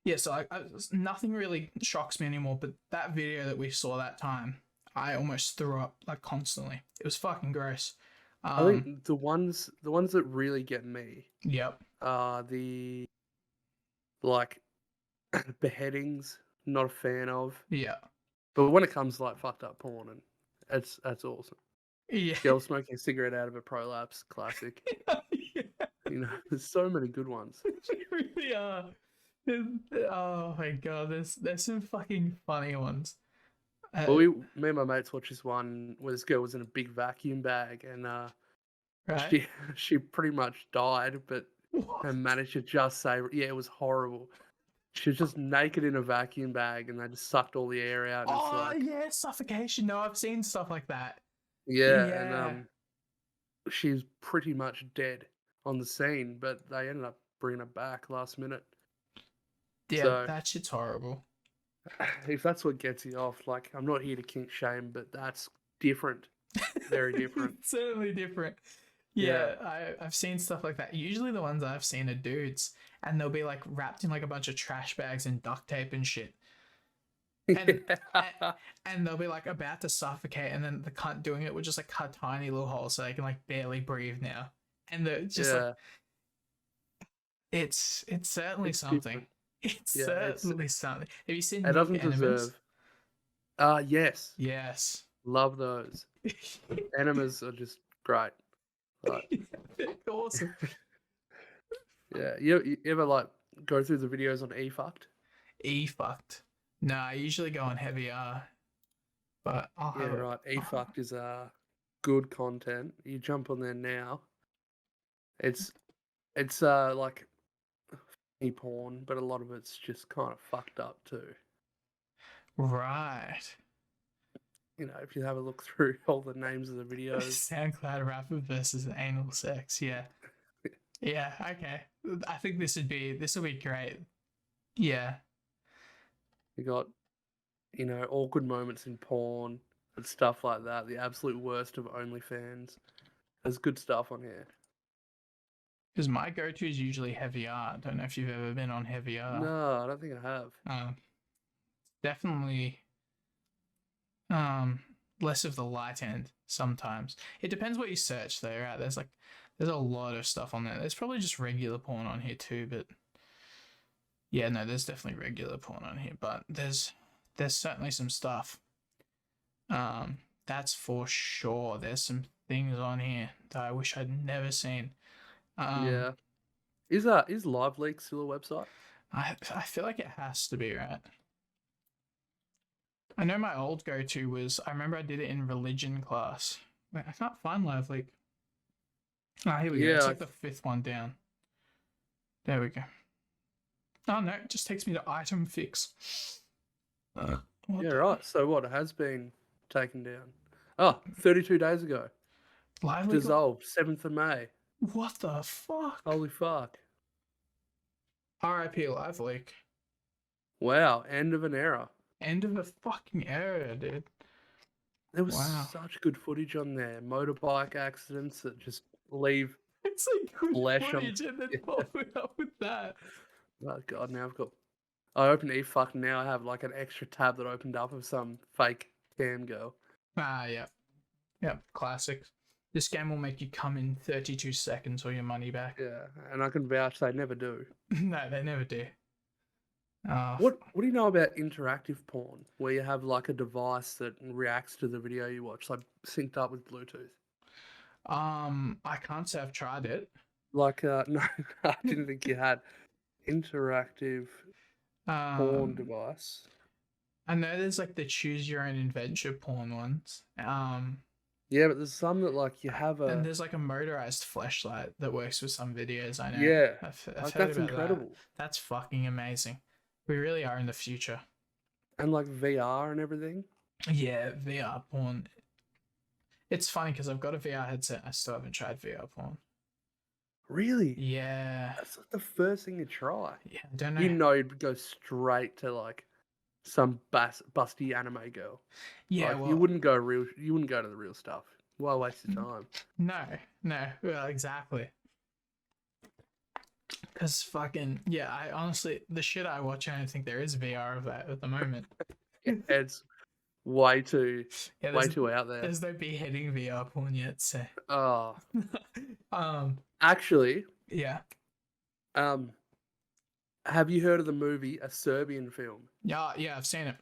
yeah, so nothing really shocks me anymore. But that video that we saw that time, I almost threw up like constantly. It was fucking gross. I think the ones that really get me Yep. are the, like, beheadings, not a fan of. Yeah. But when it comes to, like, fucked up porn, and that's awesome. Yeah. Girl smoking a cigarette out of a prolapse, classic. Yeah. There's so many good ones. They really are. Oh my god, there's some fucking funny ones. Well, me and my mates watched this one where this girl was in a big vacuum bag, and Right? she she pretty much died, but What? her manager just say, yeah, it was horrible. She was just naked in a vacuum bag, and they just sucked all the air out, and it's Oh like, yeah, suffocation. No, I've seen stuff like that. yeah, and Yeah. she's pretty much dead on the scene, but they ended up bringing her back last minute. Yeah, So that shit's horrible. if that's what gets you off, like, I'm not here to kink shame, but that's different, very different. It's certainly different. Yeah. Yeah, I've seen stuff like that. Usually the ones I've seen are dudes, and they'll be like wrapped in like a bunch of trash bags and duct tape and shit. And Yeah. and they'll be like about to suffocate, and then the cunt doing it would just like cut tiny little holes so they can like barely breathe now. And they're just like Yeah. it's certainly It's something. different. It's Yeah, certainly something. Have you seen it Nuke doesn't Enemas? deserve. Yes, Yes. love those. Enemas are just great. Like, They're awesome. yeah, you ever, like, go through the videos on eFucked? E fucked. No, I usually go on heavy R, but I'll Yeah, have it. right. eFucked is good content. You jump on there now. It's like funny porn, but a lot of it's just kind of fucked up too. Right. If you have a look through all the names of the videos. SoundCloud rapper versus anal sex. Yeah. Yeah, okay. I think this will be great. Yeah. You got, awkward moments in porn and stuff like that. The absolute worst of OnlyFans. There's good stuff on here. Because my go-to is usually heavy art. Don't know if you've ever been on heavy art. No, I don't think I have. Definitely um less of the light end sometimes. It depends what you search though, right? There's a lot of stuff on there. There's probably just regular porn on here too, but yeah, no, there's definitely regular porn on here, but there's certainly some stuff. That's for sure. There's some things on here that I wish I'd never seen. Yeah. Is Live Leak still a website? I feel like it has to be, right? I know my old go-to was, I remember I did it in religion class. Wait, I can't find Live Leak. Ah, here we go. It's Yeah, like the fifth one down. There we go. Oh no, it just takes me to item fix. yeah, What right. So what? It has been taken down. Oh, 32 days ago. Live Leak? Dissolved, 7th of May. What the fuck? Holy fuck. RIP Live Leak. Wow, end of an era. End of a fucking era, dude. There was Wow. such good footage on there. Motorbike accidents that just leave. It's like good Flesh on- footage and then follow it up with that. Oh god, now I opened eFuck, now I have like an extra tab that opened up of some fake cam girl. Ah, yeah. Yeah, classic. This game will make you come in 32 seconds or your money back. Yeah, and I can vouch they never do. No, they never do. What do you know about interactive porn, where you have like a device that reacts to the video you watch, like synced up with Bluetooth? I can't say I've tried it. Like, no, I didn't think you had interactive porn device. I know there's like the choose your own adventure porn ones. Yeah, but there's some that like you have and there's like a motorized flashlight that works with some videos. I know. Yeah, I've like heard that's about incredible. that. That's fucking amazing. We really are in the future. And like VR and everything. Yeah, VR porn. It's funny because I've got a VR headset. I still haven't tried VR porn. Really? Yeah. That's like the first thing you try. Yeah, I don't know. You know, you'd go straight to like some busty anime girl. Yeah, like, well, you wouldn't go to the real stuff. Why waste your time? No, well, exactly. Because fucking yeah, I honestly the shit I watch, I don't think there is VR of that at the moment. It's way too Yeah, way too out there. There's no beheading VR porn yet, so Oh, yeah. actually, have you heard of the movie A Serbian Film? Yeah, I've seen it.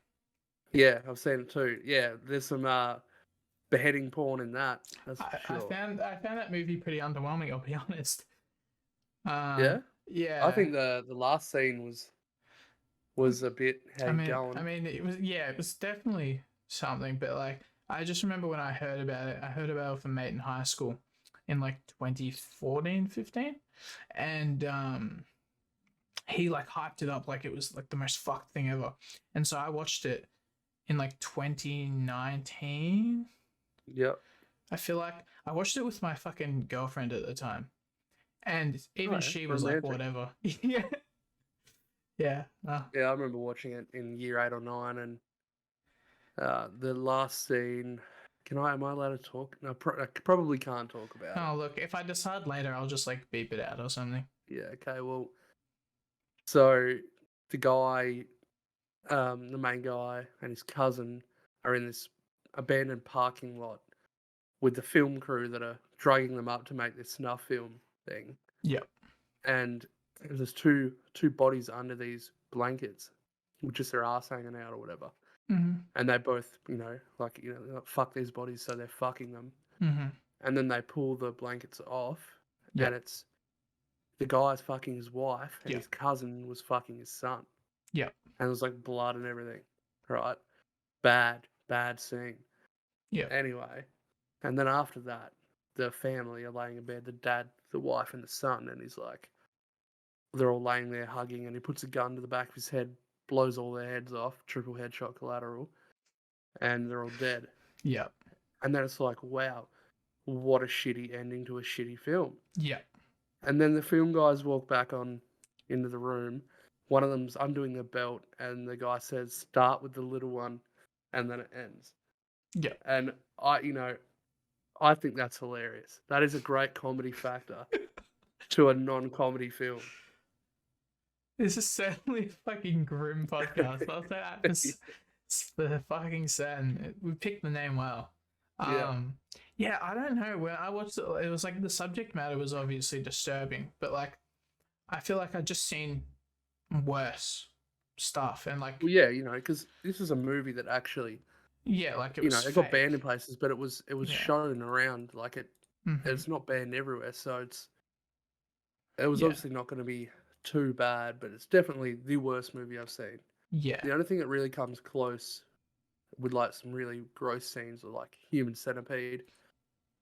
Yeah, I've seen it too. Yeah, there's some beheading porn in that. That's for I sure. found that movie pretty underwhelming. I'll be honest. Yeah, Yeah. I think the last scene was a bit going. I mean, it was definitely something, but like, I just remember when I heard about it. I heard about it with a mate in high school, in like 2014, 15, and he like hyped it up like it was like the most fucked thing ever, and so I watched it in like 2019. Yep. I feel like I watched it with my fucking girlfriend at the time, and even she was romantic. like, whatever. Yeah. Yeah. Yeah, I remember watching it in year 8 or 9, and the last scene. Am I allowed to talk? No, I probably can't talk about it. Oh, look, if I decide later, I'll just like beep it out or something. Yeah, okay, well, so the guy, the main guy and his cousin are in this abandoned parking lot with the film crew that are dragging them up to make this snuff film thing. Yep. And there's two bodies under these blankets, with just their ass hanging out or whatever. Mm-hmm. And they both, fuck these bodies, so they're fucking them. Mm-hmm. And then they pull the blankets off, Yep. and it's the guy's fucking his wife, and Yep. his cousin was fucking his son. Yep. And it was like blood and everything, right? Bad scene. Yeah. Anyway, and then after that, the family are laying in bed, the dad, the wife, and the son, and he's like, they're all laying there hugging, and he puts a gun to the back of his head, blows all their heads off, triple headshot collateral, and they're all dead. Yep. And then it's like, wow, what a shitty ending to a shitty film. Yep. And then the film guys walk back on into the room. One of them's undoing the belt, and the guy says, "Start with the little one," and then it ends. Yeah. And I think that's hilarious. That is a great comedy factor to a non-comedy film. This is certainly a fucking grim podcast. I'll say that for fucking certain. We picked the name well. Yeah. Yeah, I don't know. When I watched it, it was like the subject matter was obviously disturbing, but like I feel like I just seen worse stuff and like Well, yeah, because this is a movie that actually, yeah, like it was it got banned in fake. places, but it was Yeah. shown around like it. Hmm. It's not banned everywhere, so it was Yeah. obviously not going to be too bad, but it's definitely the worst movie I've seen. Yeah. The only thing that really comes close with like some really gross scenes are like Human Centipede,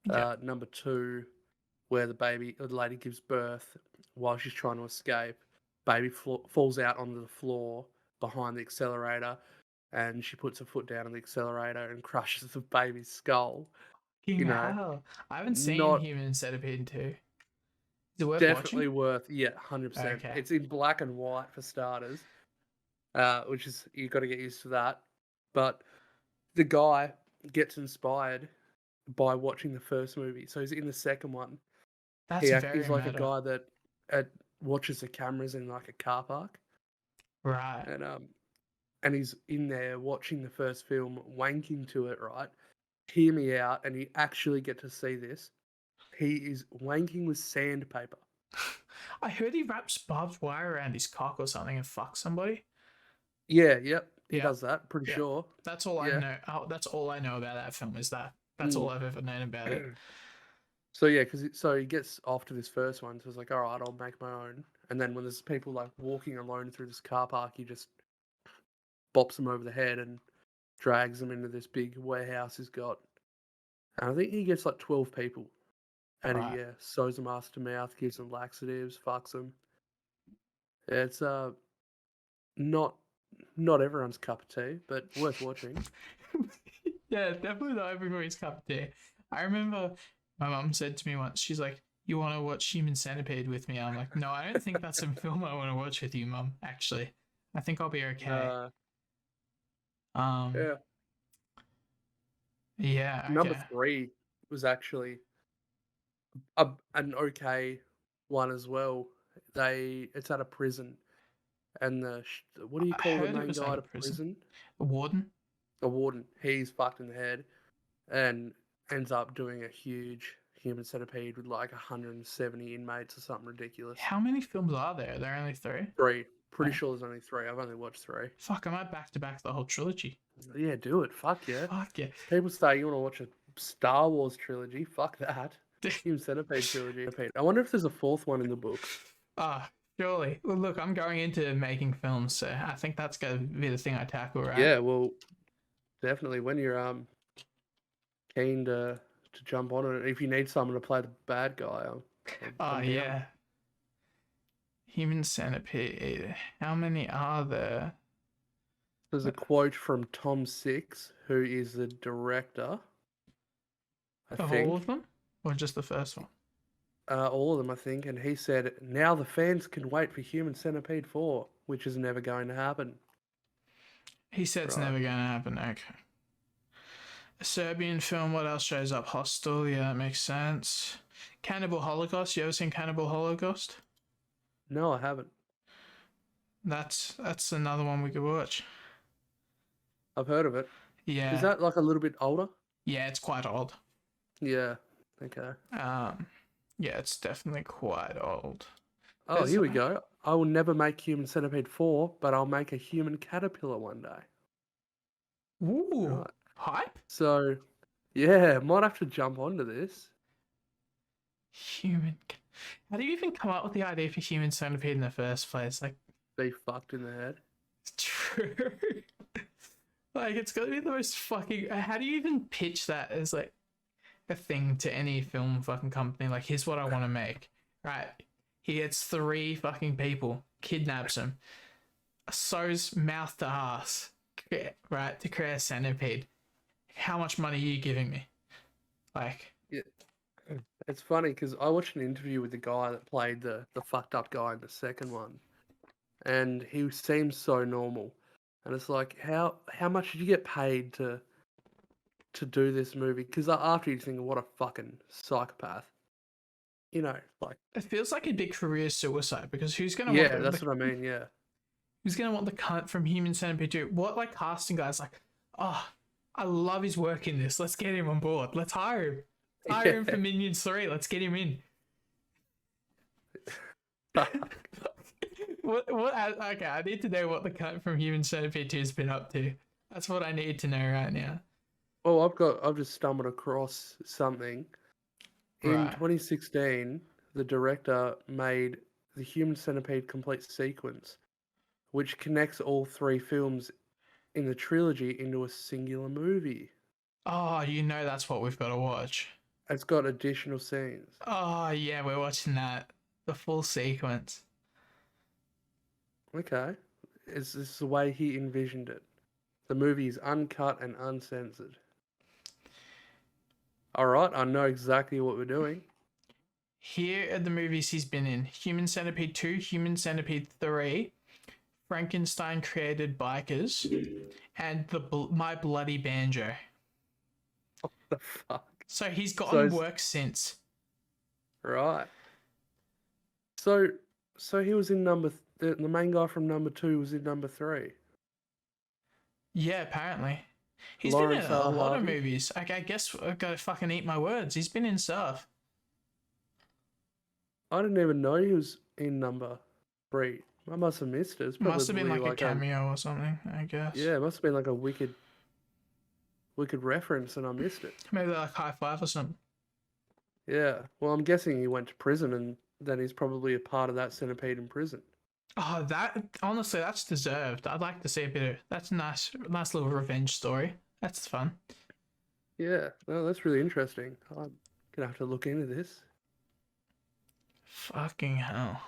Yeah. number 2, where the lady gives birth while she's trying to escape. Baby falls out onto the floor behind the accelerator, and she puts her foot down on the accelerator and crushes the baby's skull. Fucking You know, hell. I haven't seen not Human Centipede 2. Is it worth definitely watching? worth, yeah, 100%. Okay. It's in black and white for starters, which is, you got to get used to that. But the guy gets inspired by watching the first movie, so he's in the second one. That's He's very like a meta. guy that watches the cameras in like a car park, Right. and he's in there watching the first film, wanking to it. Right, hear me out, and you actually get to see this. He is wanking with sandpaper. I heard he wraps barbed wire around his cock or something and fucks somebody. Yeah, yep, he Yeah. does that. Pretty Yeah. sure. That's all I Yeah. know. Oh, that's all I know about that film is that. That's all Mm. I've ever known about it. So yeah, so he gets off to this first one, so he's like, all right, I'll make my own. And then when there's people like walking alone through this car park, he just bops them over the head and drags them into this big warehouse he's got. And I think he gets like 12 people. And he Right. sews them ass to mouth, gives them laxatives, fucks them. Yeah, it's not everyone's cup of tea, but worth watching. Yeah, definitely not everybody's cup of tea. I remember my mum said to me once, she's like, "You want to watch Human Centipede with me?" I'm like, "No, I don't think that's a film I want to watch with you, Mum. Actually, I think I'll be okay." Um, Yeah. yeah, Number okay. 3 was actually an okay one as well. It's at a prison, and what do you I call the heard it main was at guy a at a prison. prison? A warden. A warden. He's fucked in the head, and ends up doing a huge Human Centipede with like 170 inmates or something ridiculous. How many films are there? There are only 3. 3. Pretty Okay. sure there's only 3. I've only watched 3. Fuck, I might back to back the whole trilogy. Yeah, do it. Fuck yeah. Fuck yeah. People say you want to watch a Star Wars trilogy. Fuck that. Human Centipede trilogy. I wonder if there's a 4th one in the books. Ah, surely. Well, look, I'm going into making films, so I think that's gonna be the thing I tackle, right? Yeah, well, definitely. When you're keen to jump on it, if you need someone to play the bad guy, I'm down. Yeah. Human Centipede. How many are there? There's a quote from Tom Six, who is the director. I Of think all of them? Or just the first one? all of them, I think, and he said, "Now the fans can wait for Human Centipede 4, which is never going to happen." He said it's Right. never gonna happen, okay. A Serbian film, what else shows up? Hostel, yeah, that makes sense. Cannibal Holocaust, you ever seen Cannibal Holocaust? No, I haven't. That's another one we could watch. I've heard of it. Yeah. Is that like a little bit older? Yeah, it's quite old. Yeah. Okay. Yeah, it's definitely quite old. Oh, here we go. I will never make Human Centipede 4, but I'll make a human caterpillar one day. Ooh, Right. hype? So, yeah, might have to jump onto this. Human. How do you even come up with the idea for Human Centipede in the first place? Like, Be fucked in the head. it's true. Like, it's gonna be the most fucking. How do you even pitch that as like a thing to any film fucking company? Like, here's what I want to make. Right, he gets 3 fucking people, kidnaps them, sews mouth to ass, right, to create a centipede. How much money are you giving me? Like, Yeah. It's funny because I watched an interview with the guy that played the fucked up guy in the second one, and he seems so normal. And it's like, how much did you get paid to do this movie? Because after you think, what a fucking psychopath, like, It feels like a big career suicide because who's gonna want yeah, that's the what I mean. Yeah, who's gonna want the cunt from Human Centipede 2? What like casting guys like? Oh, I love his work in this. Let's get him on board. Let's hire him. Hire him for Minions 3. Let's get him in. What? Okay, I need to know what the cunt from Human Centipede 2 has been up to. That's what I need to know right now. Well, I've just stumbled across something. In Right. 2016, the director made the Human Centipede complete sequence, which connects all three films in the trilogy into a singular movie. Oh, you know that's what we've got to watch. It's got additional scenes. Oh yeah, we're watching that. The full sequence. Okay. This is the way he envisioned it. The movie is uncut and uncensored. Alright, I know exactly what we're doing. Here are the movies he's been in: Human Centipede 2, Human Centipede 3, Frankenstein Created Bikers, and My Bloody Banjo. What the fuck? So he's gotten work since. Right. So he was in the main guy from number 2 was in number 3. Yeah, apparently. He's Lawrence been in a lot of Harvey? movies. I guess I've got to fucking eat my words. He's been in stuff. I didn't even know he was in number 3. I must have missed it. It's Must have been probably like a cameo or something, I guess. yeah, it must have been like a wicked reference and I missed it. Maybe like High Five or something. Yeah. Well, I'm guessing he went to prison and then he's probably a part of that centipede in prison. Oh, that honestly, that's deserved. I'd like to see a bit of that's a nice little revenge story. That's fun. Yeah. No, that's really interesting. I'm gonna have to look into this. Fucking hell.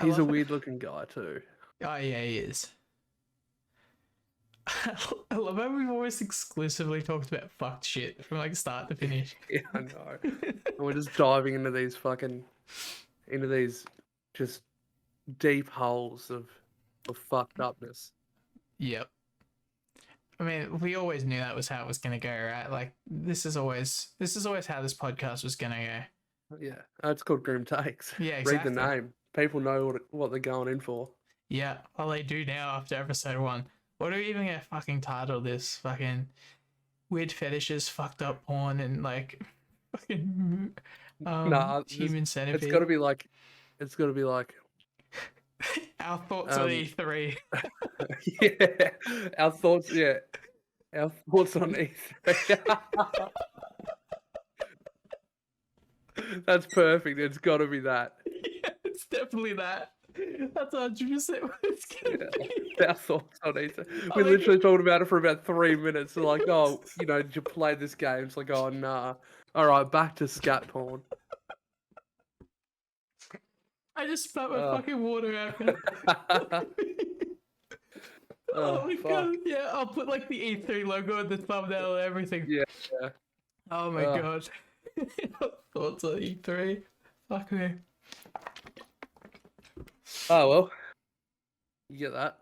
He's a weird looking guy too. Oh yeah, he is. I love how we've always exclusively talked about fucked shit from like start to finish. Yeah, I know. And we're just diving into these just deep holes of fucked upness. Yep. I mean, we always knew that was how it was gonna go, right? Like this is always how this podcast was gonna go. Yeah, it's called Grim Takes. Yeah, exactly. Read the name. People know what they're going in for. Yeah, well they do now after episode 1. What are we even gonna fucking title this? Fucking weird fetishes, fucked up porn, and like fucking Human Centipede. It's gotta be like our thoughts on E3. yeah, our thoughts. Yeah, our thoughts on E3. That's perfect. It's got to be that. Yeah, it's definitely that. That's 100% what it's gonna be. Our thoughts on E3. We literally talked about it for about 3 minutes. So like, oh, did you play this game? It's like, oh, nah. All right, back to scat porn. I just spat my fucking water out. Oh my god! Yeah, I'll put like the E3 logo in the thumbnail and everything. Yeah. Oh my god. Thoughts on E3? Fuck me. Oh well. You get that.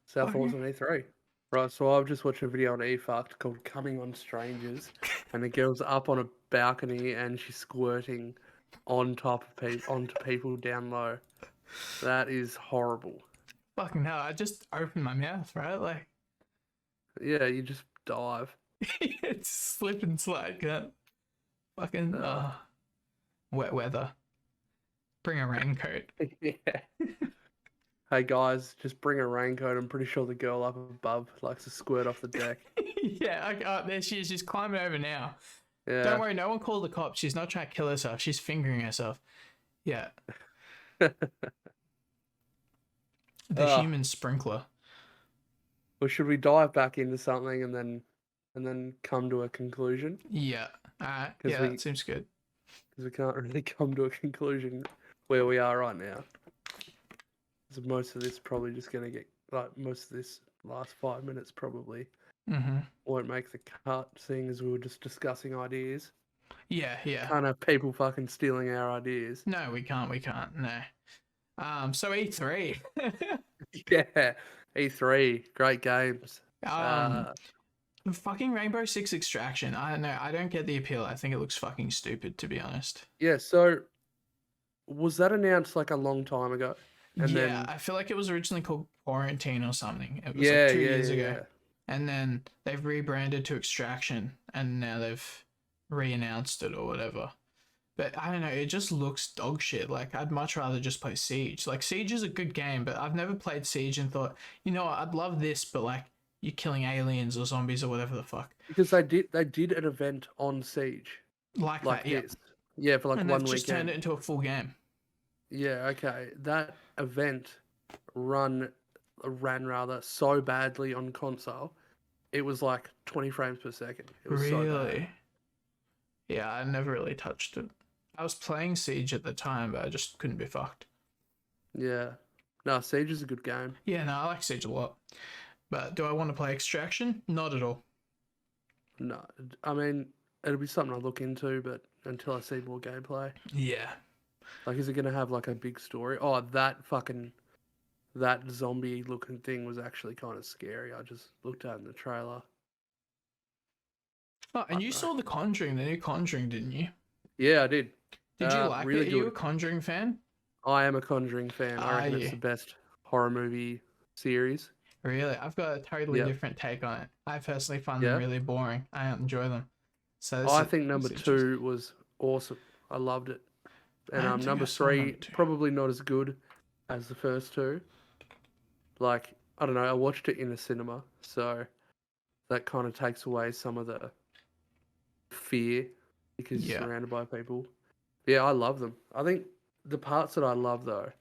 It's our thoughts on E3. Right, so I've just watched a video on eFucked called Coming on Strangers, and the girl's up on a balcony and she's squirting onto people down low. That is horrible. Fucking hell, I just opened my mouth, right? Like, yeah, you just dive. It's slip and slide, cut. Fucking wet weather. Bring a raincoat. Yeah. Hey guys, just bring a raincoat. I'm pretty sure the girl up above likes to squirt off the deck. Yeah, there she is. She's climbing over now. Yeah. Don't worry, no one called the cops. She's not trying to kill herself. She's fingering herself. Yeah. The human sprinkler. Well, should we dive back into something and then come to a conclusion? Yeah. That seems good. Because we can't really come to a conclusion where we are right now. So most of this probably just going to get, like, most of this last 5 minutes probably Mm-hmm. won't make the cut, seeing as we were just discussing ideas. Yeah, yeah. Can't have people fucking stealing our ideas. No, we can't. We can't. No. So E3. Yeah, E3, great games. um, fucking Rainbow Six Extraction. I don't know. I don't get the appeal. I think it looks fucking stupid, to be honest. Yeah, so was that announced like a long time ago? And Yeah, then I feel like it was originally called Quarantine or something. It was like yeah, 2 years yeah, ago. yeah. And then they've rebranded to Extraction and now they've re-announced it or whatever. But I don't know, it just looks dog shit. Like I'd much rather just play Siege. Like Siege is a good game, but I've never played Siege and thought, you know what, I'd love this, but like you're killing aliens or zombies or whatever the fuck. Because they did an event on Siege Like like that, yeah. this. Yeah, for like And they've one just turned weekend. it into a full game. Yeah, okay. That event ran rather so badly on console. It was like 20 frames per second. It was so bad. Really? Yeah, I never really touched it. I was playing Siege at the time, but I just couldn't be fucked. Yeah. No, Siege is a good game. Yeah, no, I like Siege a lot. But do I want to play Extraction? Not at all. No, I mean, it'll be something I look into, but until I see more gameplay. Yeah. Like, is it going to have like a big story? Oh, that zombie looking thing was actually kind of scary. I just looked at it in the trailer. Oh, and you saw The Conjuring, the new Conjuring, didn't you? Yeah, I did. Did you like really it? Are you a good. Conjuring fan? I am a Conjuring fan. I Are reckon it's you? the best horror movie series. Really? I've got a totally Yeah. different take on it. I personally find them Yeah. really boring. I don't enjoy them. So I think this number is interesting. 2 was awesome. I loved it. I And don't think number I saw 3 number two. probably not as good as the first two. Like, I don't know, I watched it in a cinema, so that kind of takes away some of the fear because you're Yeah. surrounded by people. Yeah, I love them. I think the parts that I love though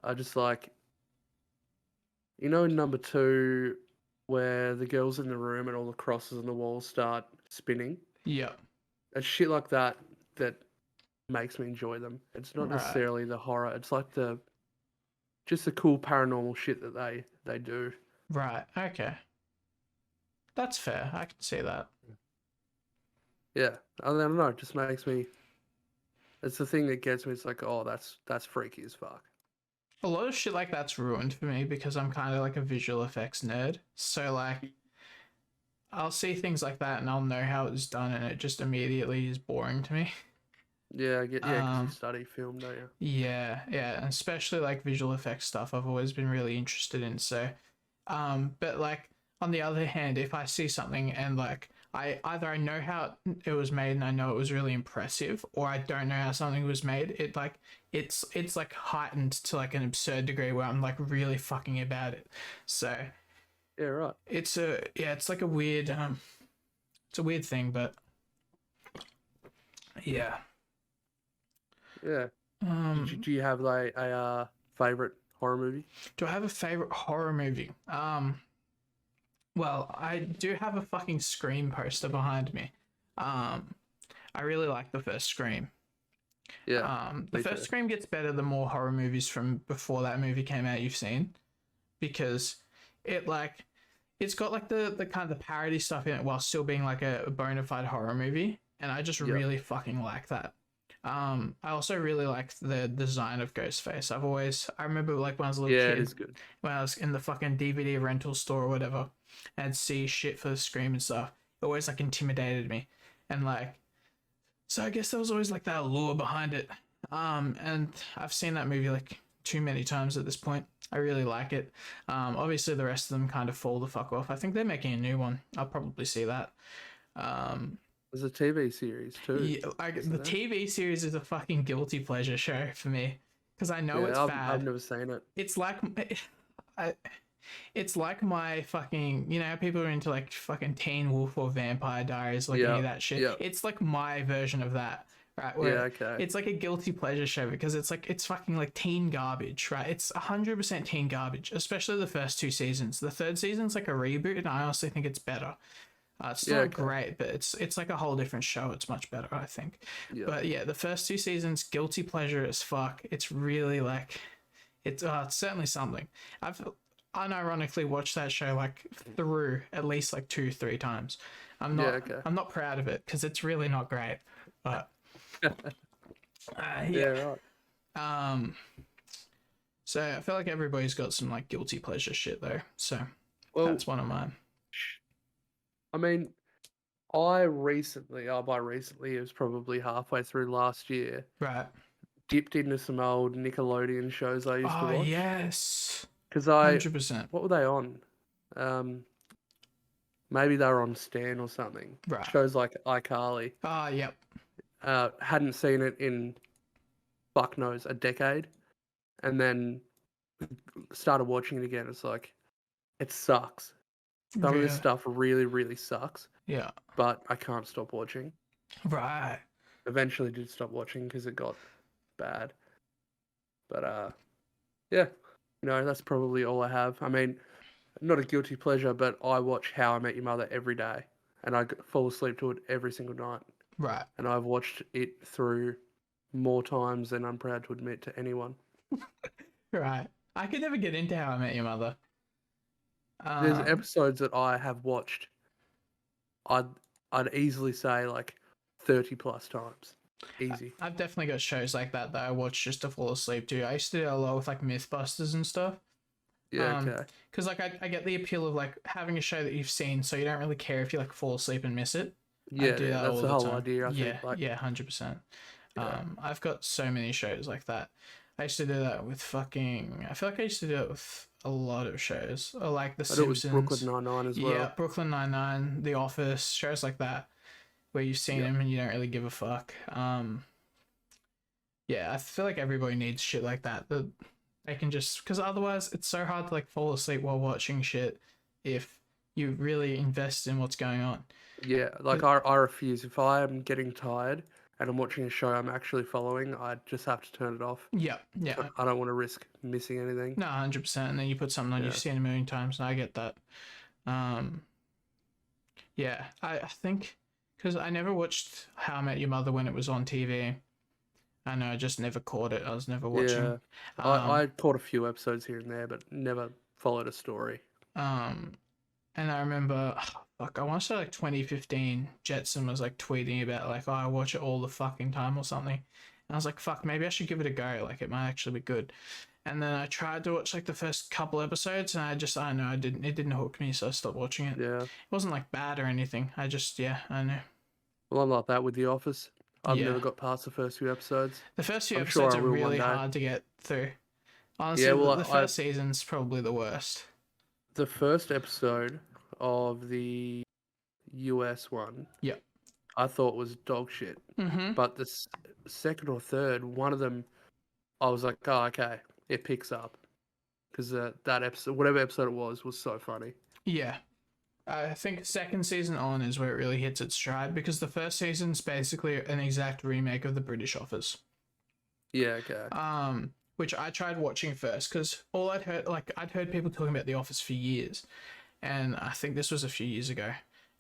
are just like, you know, in number 2 where the girls in the room and all the crosses on the wall start spinning. Yeah. It's shit like that that makes me enjoy them. It's not Right. necessarily the horror. It's like just the cool paranormal shit that they do. Right. Okay. That's fair. I can see that. Yeah, I don't know. It just makes me. It's the thing that gets me. It's like, oh, that's freaky as fuck. A lot of shit like that's ruined for me because I'm kind of like a visual effects nerd. So like I'll see things like that and I'll know how it's done and it just immediately is boring to me. Yeah, I get. Yeah, because you study film, don't you? Yeah, and especially like visual effects stuff I've always been really interested in. So but like on the other hand, if I see something and like I know how it was made and I know it was really impressive, or I don't know how something was made, it like it's like heightened to like an absurd degree where I'm like really fucking about it. So Yeah, right. it's like a weird it's a weird thing, but yeah. Yeah. Do you have like a favorite horror movie? Do I have a favorite horror movie? Well, I do have a fucking Scream poster behind me. I really like the first Scream. Yeah. The me first too. Scream gets better the more horror movies from before that movie came out you've seen, because it like it's got like the kind of the parody stuff in it while still being like a bona fide horror movie, and I just Yep. really fucking like that. I also really like the design of Ghostface. I remember like when I was a little Yeah, kid, it is good. when I was in the fucking DVD rental store or whatever, and I'd see shit for the Scream and stuff. It always like intimidated me, and like, so I guess there was always like that allure behind it. And I've seen that movie like too many times at this point. I really like it. Obviously the rest of them kind of fall the fuck off. I think they're making a new one. I'll probably see that. There's a TV series too. Yeah, like isn't the there? TV series is a fucking guilty pleasure show for me because I know it's Yeah, bad. I've never seen it. It's like it's like my fucking, you know how people are into like fucking Teen Wolf or Vampire Diaries, like any Yeah, of that shit. yeah. It's like my version of that, right? Where Yeah, okay. it's like a guilty pleasure show because it's like it's fucking like teen garbage, right? It's 100% teen garbage, especially the first 2 seasons. The third season's like a reboot, and I honestly think it's better. It's still Yeah, not okay. great, but it's like a whole different show. It's much better, I think. Yeah. But yeah, the first 2 seasons, guilty pleasure as fuck. It's really like it's certainly something. unironically watched that show like through at least like 2-3 times. I'm Yeah, not okay. I'm not proud of it because it's really not great. But Yeah, yeah. right. So I feel like everybody's got some like guilty pleasure shit though. So Well, that's one of mine. I mean, by recently, it was probably halfway through last year, Right. dipped into some old Nickelodeon shows I used to Oh watch. yes. Because 100%. what were they on? Maybe they were on Stan or something. Right. Shows like iCarly. Ah, yep. Hadn't seen it in, fuck knows, a decade. And then started watching it again. It's like, it sucks. Some of this Really. stuff really, really sucks. Yeah. But I can't stop watching. Right. Eventually did stop watching because it got bad. But yeah, that's probably all I have. I mean, not a guilty pleasure, but I watch How I Met Your Mother every day, and I fall asleep to it every single night. Right. And I've watched it through more times than I'm proud to admit to anyone. Right. I could never get into How I Met Your Mother. There's episodes that I have watched. I'd easily say like 30 plus times. Easy. I've definitely got shows like that I watch just to fall asleep to. I used to do a lot with like Mythbusters and stuff. Yeah, okay. Because like I get the appeal of like having a show that you've seen, so you don't really care if you like fall asleep and miss it. I Yeah, do that that's all the the whole time. idea, I Yeah, think. Like, yeah, 100%. yeah. I've got so many shows like that. I used to do that with fucking. I feel like I used to do it with a lot of shows, or like The I do it with Simpsons. Brooklyn Nine-Nine as well. Yeah, Brooklyn Nine-Nine, The Office, shows like that, where you've seen them and you don't really give a fuck. Yeah, I feel like everybody needs shit like that. That they can just, because otherwise it's so hard to like fall asleep while watching shit if you really invest in what's going on. Yeah, like I refuse. If I am getting tired and I'm watching a show I'm actually following, I just have to turn it off. Yeah, yeah. I don't want to risk missing anything. No, 100%. And then you put something on you've seen a million times, and I get that. Yeah, I think because I never watched How I Met Your Mother when it was on TV. I know I just never caught it. I was never watching. Yeah, I caught a few episodes here and there, but never followed a story. And I remember, fuck, I want to say like 2015, Jetson was like tweeting about like, oh, I watch it all the fucking time or something. And I was like, fuck, maybe I should give it a go. Like, it might actually be good. And then I tried to watch like the first couple episodes, and I don't know, it didn't hook me, so I stopped watching it. Yeah. It wasn't like bad or anything. I know. Well, I'm like that with The Office. I've never got past the first few episodes. The first few I'm sure episodes I are will one really day. hard to get through. Honestly, the first season's probably the worst. The first episode of the US one, yeah, I thought was dog shit. Mm-hmm. But the second or third, one of them, I was like, oh, okay, it picks up. Because that episode, whatever episode it was so funny. Yeah. I think second season on is where it really hits its stride, because the first season's basically an exact remake of The British Office. Yeah, okay. Which I tried watching first, because all I'd heard people talking about The Office for years, and I think this was a few years ago.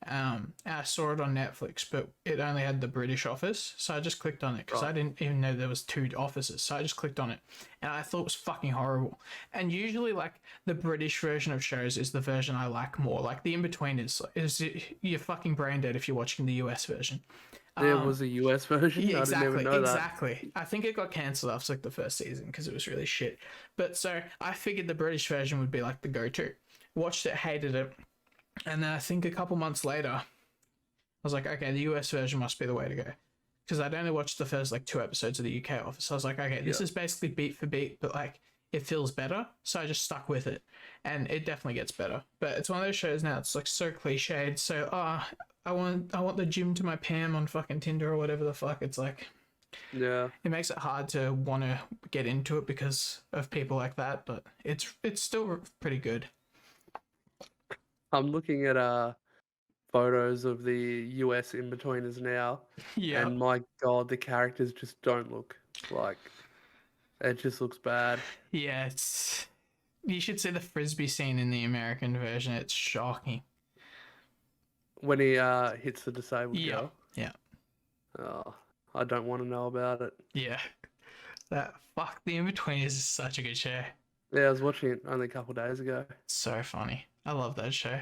I saw it on Netflix, but it only had The British Office, so I just clicked on it because I didn't even know there was 2 offices. So I just clicked on it, and I thought it was fucking horrible. And usually, like, the British version of shows is the version I like more. Like, the in between is you're fucking brain dead if you're watching the US version. There was a US version? Yeah, exactly, I didn't even know that. Exactly. I think it got cancelled after like the first season because it was really shit. But so I figured the British version would be like the go-to. Watched it, hated it. And then I think a couple months later, I was like, okay, the US version must be the way to go. Because I'd only watched the first like 2 episodes of the UK Office. So I was like, okay, this is basically beat for beat, but like it feels better. So I just stuck with it. And it definitely gets better. But it's one of those shows now, it's like so cliched. So I want the Jim to my Pam on fucking Tinder or whatever the fuck. It's like, yeah, it makes it hard to want to get into it because of people like that. But it's still pretty good. I'm looking at photos of the US in-betweeners now. Yeah. And my God, the characters just don't look like... It just looks bad. Yeah, you should see the Frisbee scene in the American version. It's shocking. When he hits the disabled girl? Yeah. Oh, I don't want to know about it. Yeah. The In-Betweeners is such a good show. Yeah, I was watching it only a couple of days ago. So funny. I love that show.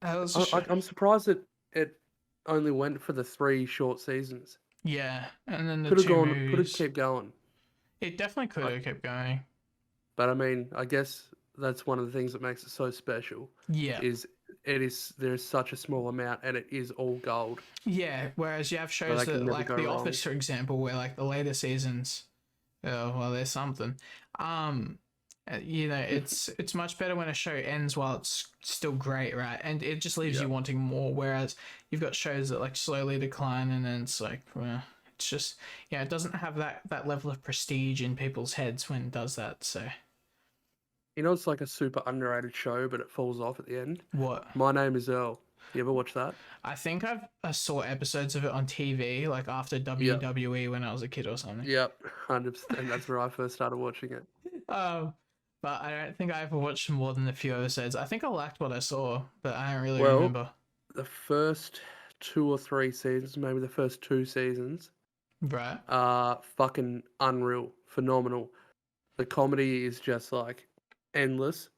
That was a I, show. I, I'm surprised it only went for the 3 short seasons. Yeah, and then the Could have two gone, could have movies. kept going. It definitely could I, have kept going. but I mean, I guess that's one of the things that makes it so special. Yeah. Is there's such a small amount and it is all gold. Yeah, whereas you have So shows they can that, never like go The wrong. Office, for example, where like the later seasons, oh well, there's something. Um, it's much better when a show ends while it's still great, right? And it just leaves you Yep. wanting more. Whereas you've got shows that like slowly decline, and then it's like, well, it's just it doesn't have that level of prestige in people's heads when it does that. So You know, it's like a super underrated show, but it falls off at the end. what? My Name is Earl. You ever watch that? I think I saw episodes of it on TV, like after Yep. WWE when I was a kid or something. Yep. 100%. That's where I first started watching it. Um, but I don't think I ever watched more than a few episodes. I think I liked what I saw, but I don't really Well, remember. the first 2 or 3 seasons, maybe the first 2 seasons, Right. are fucking unreal, phenomenal. The comedy is just like endless.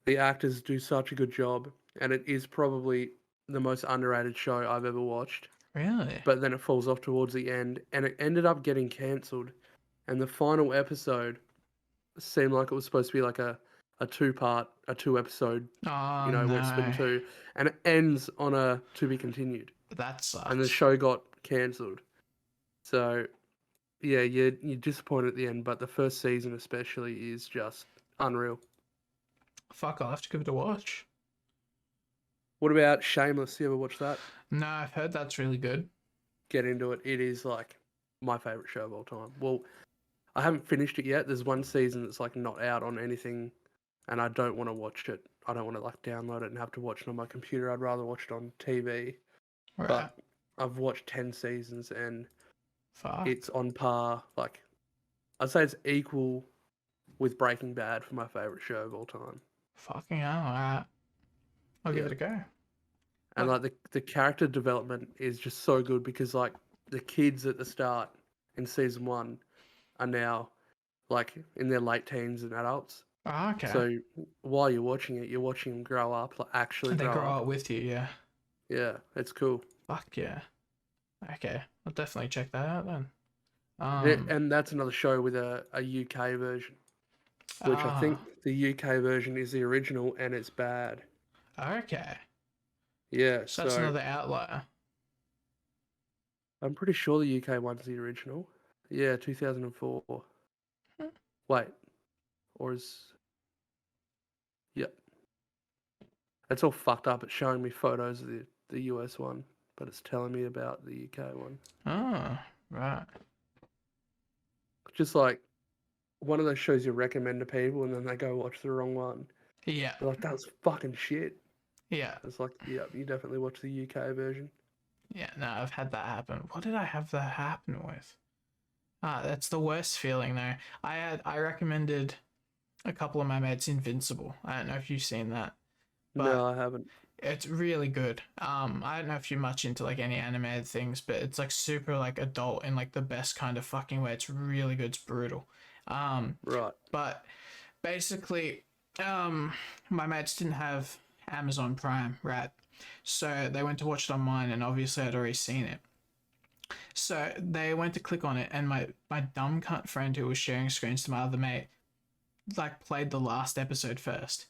The actors do such a good job, and it is probably the most underrated show I've ever watched. Really? But then it falls off towards the end, and it ended up getting cancelled. And the final episode seemed like it was supposed to be like a 2 episode, Oh where it's split no, in two, and it ends on a to be continued, that and the sucks. show got cancelled. So yeah, you're disappointed at the end, but the first season especially is just unreal. Fuck, I'll have to give it a watch. What about Shameless? You ever watch that? No, I've heard that's really good. Get into it. It is like my favorite show of all time. Well, I haven't finished it yet. There's one season that's like not out on anything, and I don't want to watch it. I don't want to like download it and have to watch it on my computer. I'd rather watch it on TV. Right. But I've watched 10 seasons and Fuck. it's on par. Like I'd say it's equal with Breaking Bad for my favorite show of all time. Fucking hell. Alright. I'll give Yeah. it a go. And What? like the character development is just so good because like the kids at the start in season 1 are now like in their late teens and adults. Oh, okay. So while you're watching them grow up, like actually They grow grow up. up with you, yeah. Yeah, it's cool. Fuck yeah. Okay, I'll definitely check that out then. And that's another show with a UK version, which I think Ah, the UK version is the original and it's bad. okay. Yeah, So that's so another outlier. I'm pretty sure the UK one's the original. Yeah, 2004. Hmm. Wait, or is yep. It's all fucked up. It's showing me photos of the US one, but it's telling me about the UK one. Oh, right. Just like one of those shows you recommend to people and then they go watch the wrong one. Yeah, They're like, that was fucking shit. yeah, It's like, yeah, you definitely watch the UK version. yeah. No, I've had that happen. What did I have that happen with? Ah, that's the worst feeling though. I recommended a couple of my mates Invincible. I don't know if you've seen that, No, but I haven't. it's really good. I don't know if you're much into like any animated things, but it's like super like adult in like the best kind of fucking way. It's really good. It's brutal. Right. But basically, my mates didn't have Amazon Prime, right? So they went to watch it on mine, and obviously I'd already seen it. So they went to click on it, and my dumb cunt friend who was sharing screens to my other mate, like played the last episode first,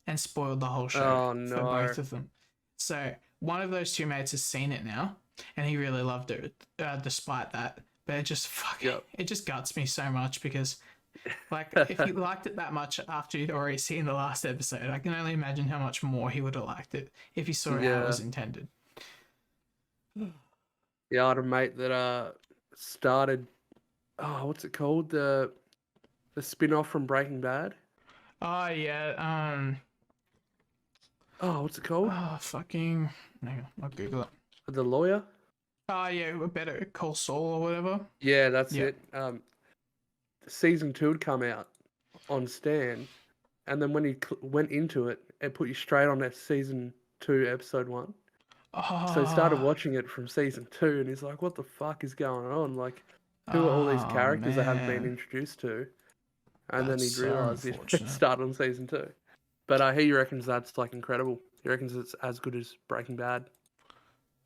and spoiled the whole show Oh for no. both of them. So one of those two mates has seen it now, and he really loved it, despite that. But it just fucking, Yep. it just guts me so much because like, if he liked it that much after he'd already seen the last episode, I can only imagine how much more he would have liked it if he saw it how it Yeah. was intended. Yeah, I had a mate that started what's it called? The spin-off from Breaking Bad. Oh yeah, Oh, what's it called? fucking, hang on, I'll Google it. The Lawyer? Oh yeah, Better Call Saul or whatever. Yeah, that's Yeah. it. Season 2 had come out on Stan, and then when you went into it, it put you straight on that season 2, episode 1. So he started Oh, watching it from season 2, and he's like, "What the fuck is going on? Like, who are all these characters I haven't been man. introduced to?" and then That's he'd so realise he'd unfortunate. start on season 2. But he reckons that's like incredible. He reckons it's as good as Breaking Bad,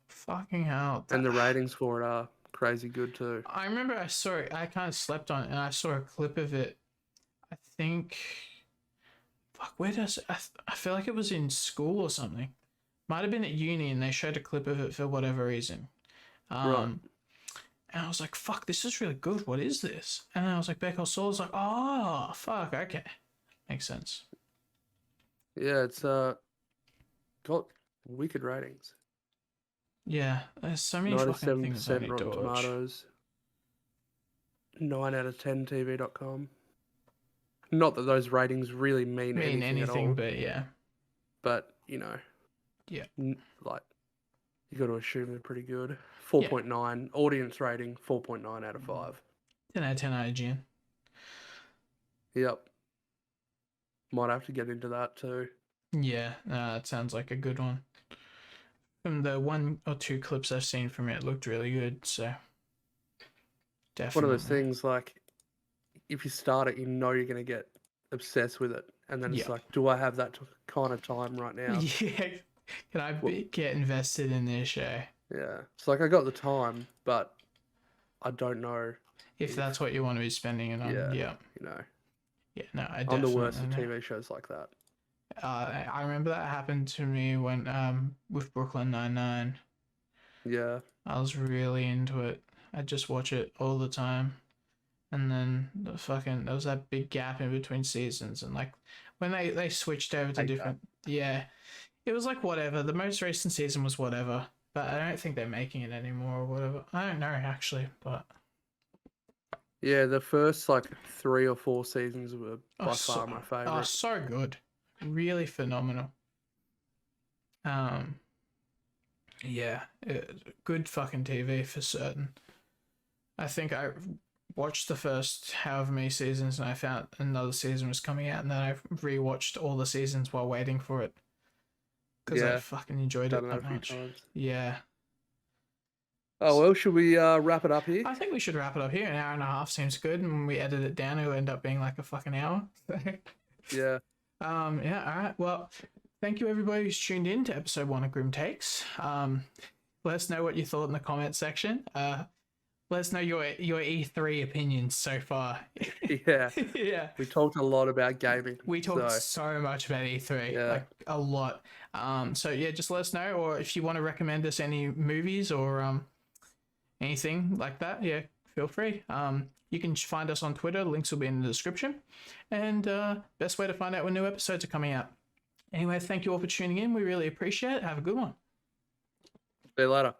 Fucking hell. and the ratings for it are crazy good too. I remember I saw it. I kind of slept on it, and I saw a clip of it. I think. Fuck, where does I feel like it was in school or something. Might have been at uni, and they showed a clip of it for whatever reason. Right. And I was like, "Fuck, this is really good. What is this?" And I was like, Better Call Saul. I was like, "Oh, fuck, okay, makes sense." Yeah, it's got wicked ratings. Yeah, there's so many fucking things I 97% need to Rotten watch. Tomatoes. 9 out of 10 TV.com. Not that those ratings really mean anything at all, but yeah, but you know, yeah, like you got to assume they're pretty good. 4.9 audience rating, 4.9 out of 5. 10 out of 10 IGN. Yep. Might have to get into that too. Yeah, it sounds like a good one. From the 1 or 2 clips I've seen from it looked really good, so definitely. One of those things, like, if you start it, you know you're going to get obsessed with it. And then it's like, do I have that kind of time right now? Yeah. Can I get invested in this show? Yeah. It's like, I got the time, but I don't know if that's what you want to be spending it on. Yeah. You know. Yeah, no, I I'm the definitely worst at TV shows like that. I remember that happened to me when with Brooklyn Nine-Nine. Yeah. I was really into it. I'd just watch it all the time. And then there was that big gap in between seasons, and like when they switched over to different it was like whatever. The most recent season was whatever. But I don't think they're making it anymore or whatever. I don't know actually, but yeah, the first like 3 or 4 seasons were by far my favorite. Oh, so good. Really phenomenal. Yeah, good fucking TV for certain. I think I watched the first however many seasons and I found another season was coming out, and then I rewatched all the seasons while waiting for it because I fucking enjoyed it that much. Yeah. Oh well, should we wrap it up here? I think we should wrap it up here. An hour and a half seems good, and when we edit it down, it'll end up being like a fucking hour. Yeah. Yeah. All right. Well, thank you everybody who's tuned in to episode 1 of Grim Takes. Let us know what you thought in the comment section. Let us know your E3 opinions so far. Yeah. Yeah. We talked a lot about gaming. We talked so much about E3, like a lot. So yeah, just let us know, or if you want to recommend us any movies or anything like that, yeah, feel free. You can find us on Twitter. Links will be in the description. And best way to find out when new episodes are coming out. Anyway, thank you all for tuning in. We really appreciate it. Have a good one. See you later.